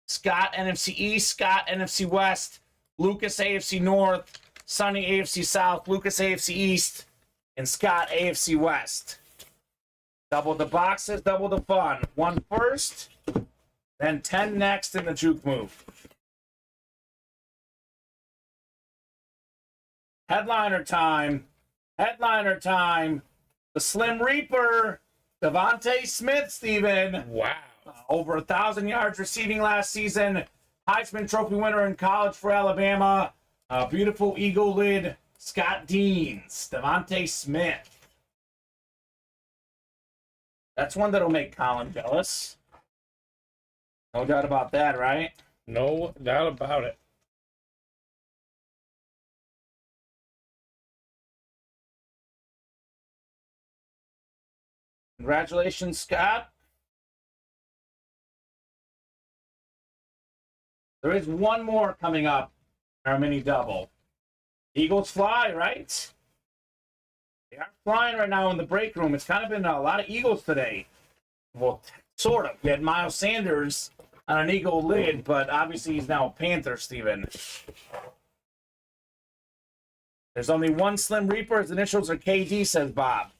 Scott, NFC East. Scott, NFC West. Lucas, AFC North. Sonny, AFC South. Lucas, AFC East. And Scott, AFC West. Double the boxes, double the fun. 1 first, then 10 next in the juke move. Headliner time. Headliner time. The Slim Reaper, Devontae Smith, Steven. Wow. Over 1,000 yards receiving last season. Heisman Trophy winner in college for Alabama. Beautiful eagle lid. Scott Deans. Devontae Smith. That's one that'll make Colin jealous. No doubt about that, right? No doubt about it. Congratulations, Scott. There is one more coming up in our mini double. Eagles fly, right? They are flying right now in the break room. It's kind of been a lot of Eagles today. Well, sort of. We had Miles Sanders on an Eagle lid, but obviously he's now a Panther, Steven. There's only one Slim Reaper. His initials are KD, says Bob.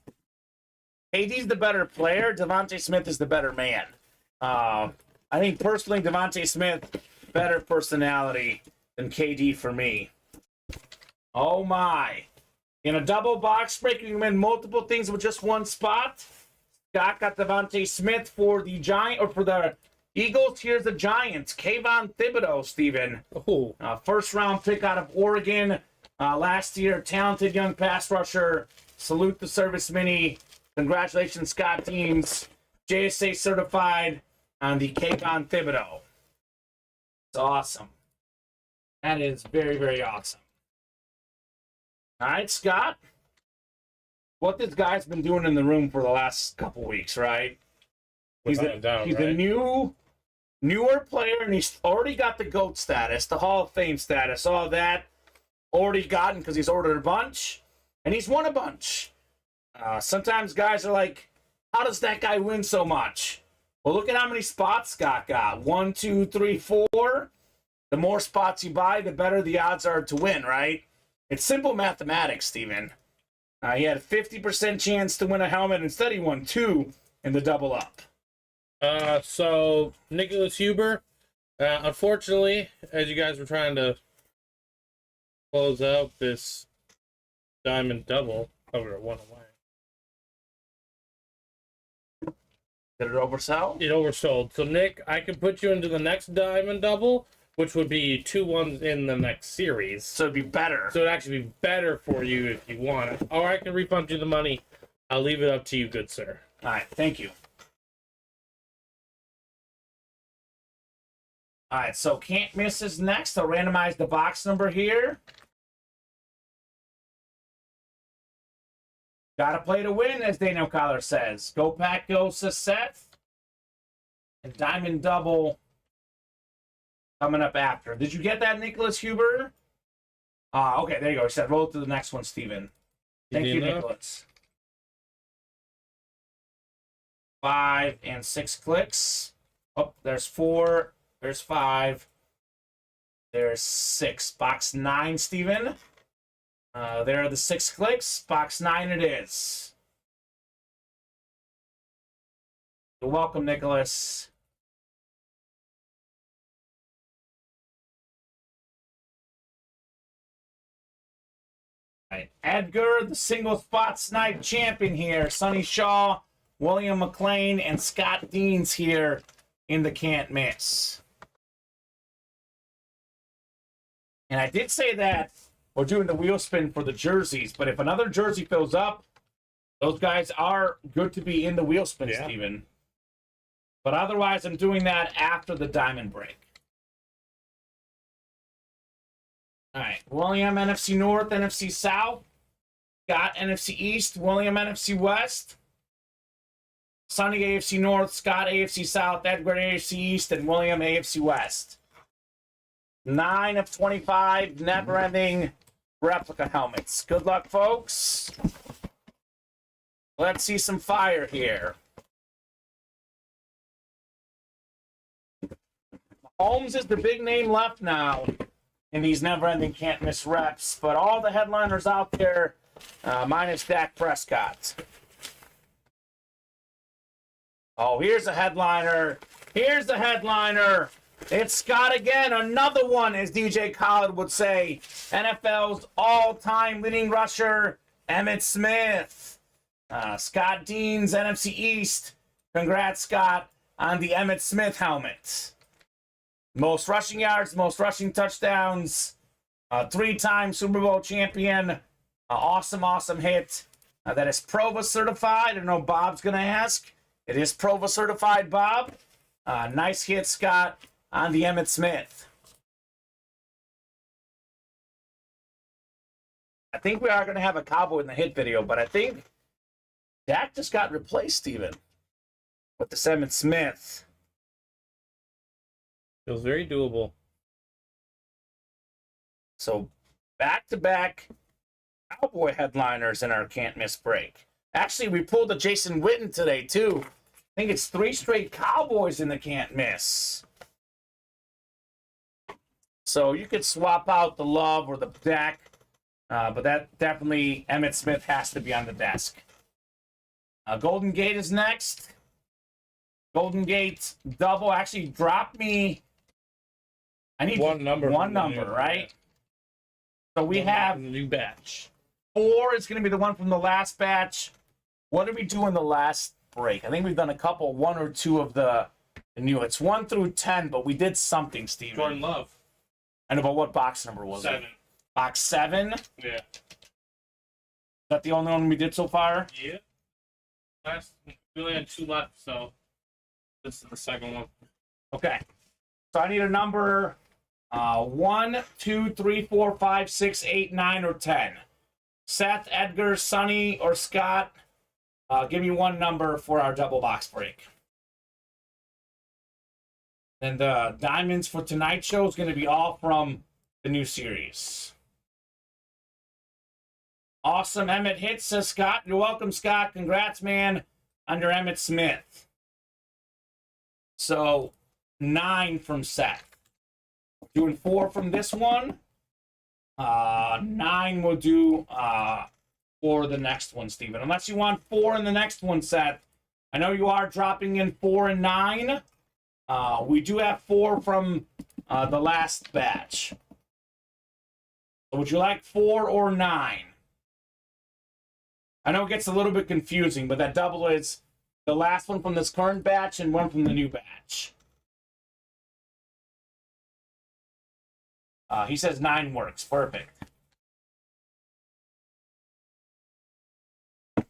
KD's the better player. Devontae Smith is the better man. I think personally, Devontae Smith, better personality than KD for me. Oh my. In a double box break, you can win multiple things with just one spot. Scott got Devontae Smith for the Giant, or for the Eagles. Here's the Giants. Kayvon Thibodeau, Steven. Oh. First round pick out of Oregon. Last year, talented young pass rusher. Salute the service mini. Congratulations, Scott Deans. JSA certified on the Kayvon Thibodeau. It's awesome. That is very, very awesome. All right, Scott. What this guy's been doing in the room for the last couple weeks, right? He's a newer player, and he's already got the GOAT status, the Hall of Fame status, all that already gotten because he's ordered a bunch, and he's won a bunch. Sometimes guys are like, how does that guy win so much? Well, look at how many spots Scott got. 1, 2, 3, 4. The more spots you buy, the better the odds are to win, right? It's simple mathematics, Steven. He had a 50% chance to win a helmet. Instead, he won 2 in the double up. So, Nicholas Huber, unfortunately, as you guys were trying to close out this diamond double, over at 1 away. Did it oversell? It oversold. So, Nick, I can put you into the next diamond double, which would be 2 ones in the next series. So it'd be better. So it'd actually be better for you if you want it. Or I can refund you the money. I'll leave it up to you, good sir. All right, thank you. All right, so can't miss is next. I'll randomize the box number here. Gotta play to win, as Daniel Collar says. Go Pack Go, says Seth. And Diamond Double coming up after. Did you get that, Nicholas Huber? Okay, there you go. He said roll to the next one, Steven. Thank you, Nicholas. 5 and 6 clicks. Oh, there's 4. There's 5. There's 6. Box 9, Steven. There are the 6 clicks. Box 9 it is. You're welcome, Nicholas. All right. Edgar, the single spot snipe champion here. Sonny Shaw, William McLean, and Scott Deans here in the can't miss. And I did say that we're doing the wheel spin for the jerseys, but if another jersey fills up, those guys are good to be in the wheel spin, yeah. Steven. But otherwise, I'm doing that after the diamond break. All right, William, NFC North, NFC South. Scott, NFC East. William, NFC West. Sonny, AFC North. Scott, AFC South. Edward, AFC East. And William, AFC West. 9 of 25 never-ending replica helmets. Good luck, folks. Let's see some fire here. Holmes is the big name left now in these never-ending can't-miss reps, but all the headliners out there, minus Dak Prescott. Oh, here's a headliner. Here's the headliner. It's Scott again. Another one, as DJ Khaled would say. NFL's all-time leading rusher, Emmitt Smith. Scott Deans, NFC East. Congrats, Scott, on the Emmitt Smith helmet. Most rushing yards, most rushing touchdowns. 3-time Super Bowl champion. Awesome hit. That is Prova certified. I know Bob's going to ask. It is Prova certified, Bob. Nice hit, Scott, on the Emmitt Smith. I think we are going to have a cowboy in the hit video, but I think Dak just got replaced, Steven, with the Emmitt Smith. Feels very doable. So, back-to-back cowboy headliners in our can't-miss break. Actually, we pulled a Jason Witten today, too. I think it's 3 straight Cowboys in the can't-miss. So, you could swap out the Love or the Dak, but that definitely, Emmitt Smith has to be on the desk. Golden Gate is next. Golden Gate double. Actually, drop me. I need one number, right? So we have the new batch. 4 is going to be the one from the last batch. What did we do in the last break? I think we've done a couple, 1 or 2 of the new. It's 1 through 10, but we did something, Steven. Jordan Love. I know, but what box number was 7. it? Box 7? Yeah. Is that the only one we did so far? Yeah. We only had 2 left, so this is the second one. Okay. So I need a number 1, 2, 3, 4, 5, 6, 8, 9, or 10. Seth, Edgar, Sonny, or Scott, give me one number for our double box break. And the diamonds for tonight's show is going to be all from the new series. Awesome Emmitt hits, says Scott. You're welcome, Scott. Congrats, man, on your Emmitt Smith. So, 9 from Seth. Doing 4 from this one. 9 will do for the next one, Steven. Unless you want 4 in the next one, Seth. I know you are dropping in 4 and 9. We do have 4 from the last batch. So would you like 4 or 9? I know it gets a little bit confusing, but that double is the last one from this current batch and one from the new batch. He says 9 works. Perfect. All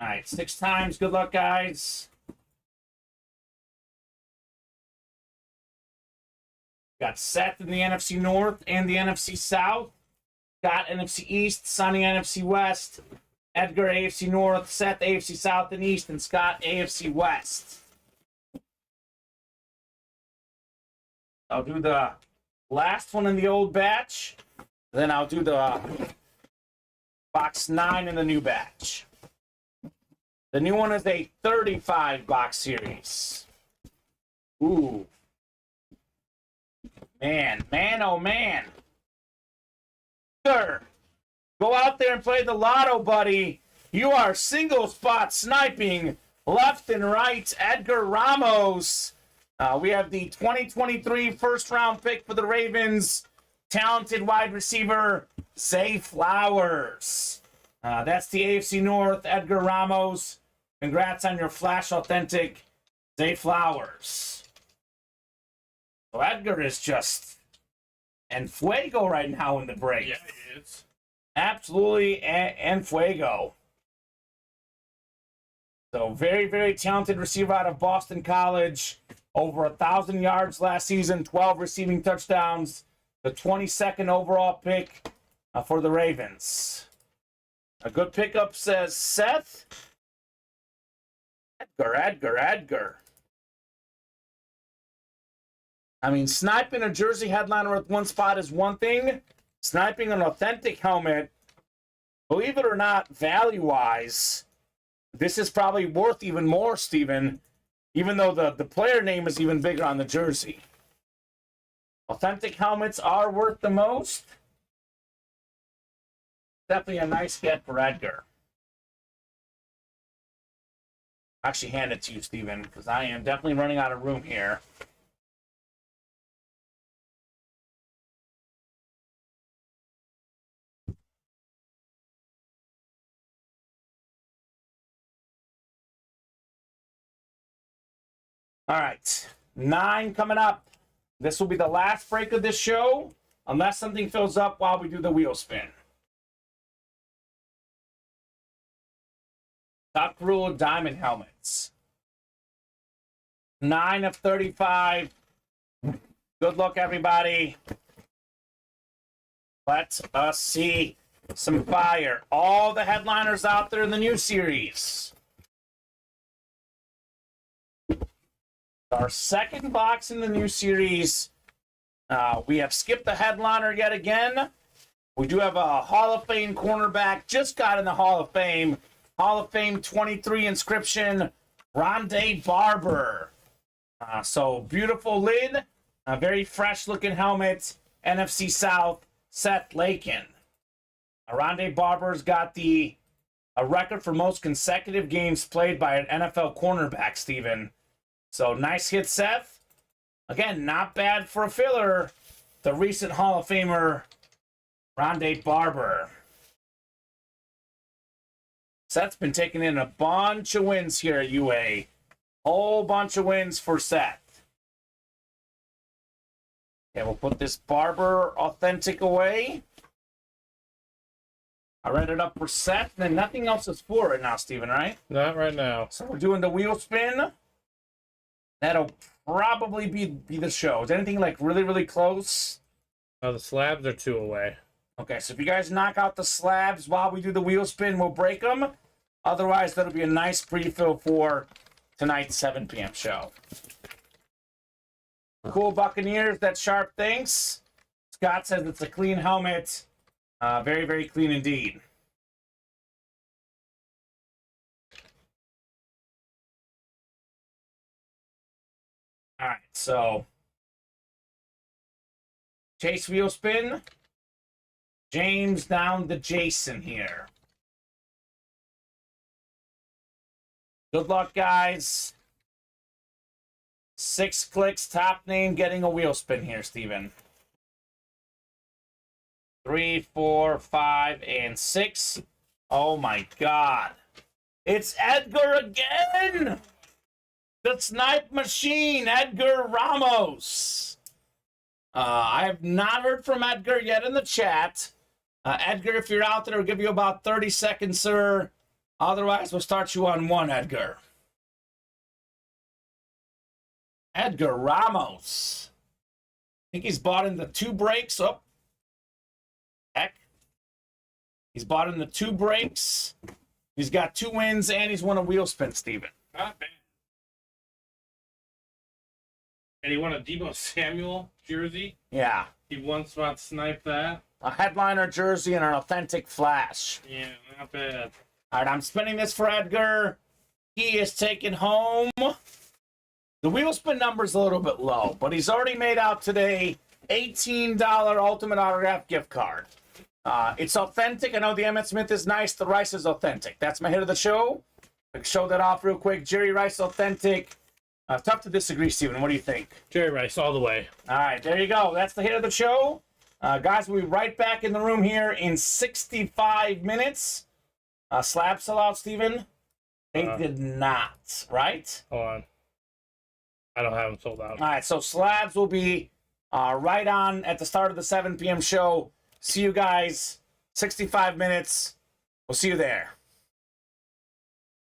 right, 6 times. Good luck, guys. Got Seth in the NFC North and the NFC South. Got NFC East, Sonny NFC West, Edgar AFC North, Seth AFC South and East, and Scott AFC West. I'll do the last one in the old batch. Then I'll do the box 9 in the new batch. The new one is a 35 box series. Ooh. Man, oh man. Sir, go out there and play the lotto, buddy. You are single spot sniping left and right. Edgar Ramos. We have the 2023 first round pick for the Ravens. Talented wide receiver, Zay Flowers. That's the AFC North, Edgar Ramos. Congrats on your Flash Authentic, Zay Flowers. So Edgar is just en fuego right now in the break. Yeah, he is. Absolutely en fuego. So very, very talented receiver out of Boston College. Over 1,000 yards last season, 12 receiving touchdowns. The 22nd overall pick for the Ravens. A good pickup, says Seth. Edgar. I mean, sniping a jersey headliner with one spot is one thing. Sniping an authentic helmet, believe it or not, value-wise, this is probably worth even more, Steven, even though the player name is even bigger on the jersey. Authentic helmets are worth the most. Definitely a nice get for Edgar. Actually hand it to you, Steven, because I am definitely running out of room here. All right, 9 coming up. This will be the last break of this show, unless something fills up while we do the wheel spin. Top rule diamond helmets. 9 of 35. Good luck, everybody. Let us see some fire. All the headliners out there in the new series. Our second box in the new series. We have skipped the headliner yet again. We do have a Hall of Fame cornerback. Just got in the Hall of Fame. Hall of Fame 23 inscription. Rondé Barber. So beautiful lid. A very fresh looking helmet. NFC South. Seth Lakin. Rondé Barber's got a record for most consecutive games played by an NFL cornerback, Steven. So nice hit, Seth. Again, not bad for a filler. The recent Hall of Famer, Rondé Barber. Seth's been taking in a bunch of wins here at UA. Whole bunch of wins for Seth. Okay, we'll put this Barber Authentic away. I read it up for Seth, and then nothing else is for it now, Steven, right? Not right now. So we're doing the wheel spin. That'll probably be the show. Is anything like really, really close? Oh, the slabs are 2 away. Okay, so if you guys knock out the slabs while we do the wheel spin, we'll break them. Otherwise, that'll be a nice pre-fill for tonight's 7 p.m. show. Cool Buccaneers, that Sharp thinks. Scott says it's a clean helmet. Very, very clean indeed. All right, so Chase wheel spin. James down to Jason here. Good luck, guys. 6 clicks, top name getting a wheel spin here, Steven. 3, 4, 5, and 6. Oh my God. It's Edgar again! The snipe machine, Edgar Ramos. I have not heard from Edgar yet in the chat. Edgar, if you're out there, we'll give you about 30 seconds, sir. Otherwise, we'll start you on 1, Edgar. Edgar Ramos. I think he's bought in the 2 breaks. Oh, heck. He's bought in the 2 breaks. He's got 2 wins, and he's won a wheel spin, Steven. Not bad. And he won a Debo Samuel jersey. Yeah. He once about sniped that. A headliner jersey and an authentic flash. Yeah, not bad. All right, I'm spinning this for Edgar. He is taking home. The wheel spin number's a little bit low, but he's already made out today $18 Ultimate Autograph gift card. It's authentic. I know the Emmett Smith is nice. The Rice is authentic. That's my hit of the show. I can show that off real quick. Jerry Rice, authentic. Tough to disagree, Steven. What do you think? Jerry Rice all the way. All right, there you go. That's the hit of the show. Guys, we'll be right back in the room here in 65 minutes. Slab sell out, Steven? They did not, right? Hold on. I don't have them sold out. All right, so slabs will be right on at the start of the 7 p.m. show. See you guys, 65 minutes. We'll see you there.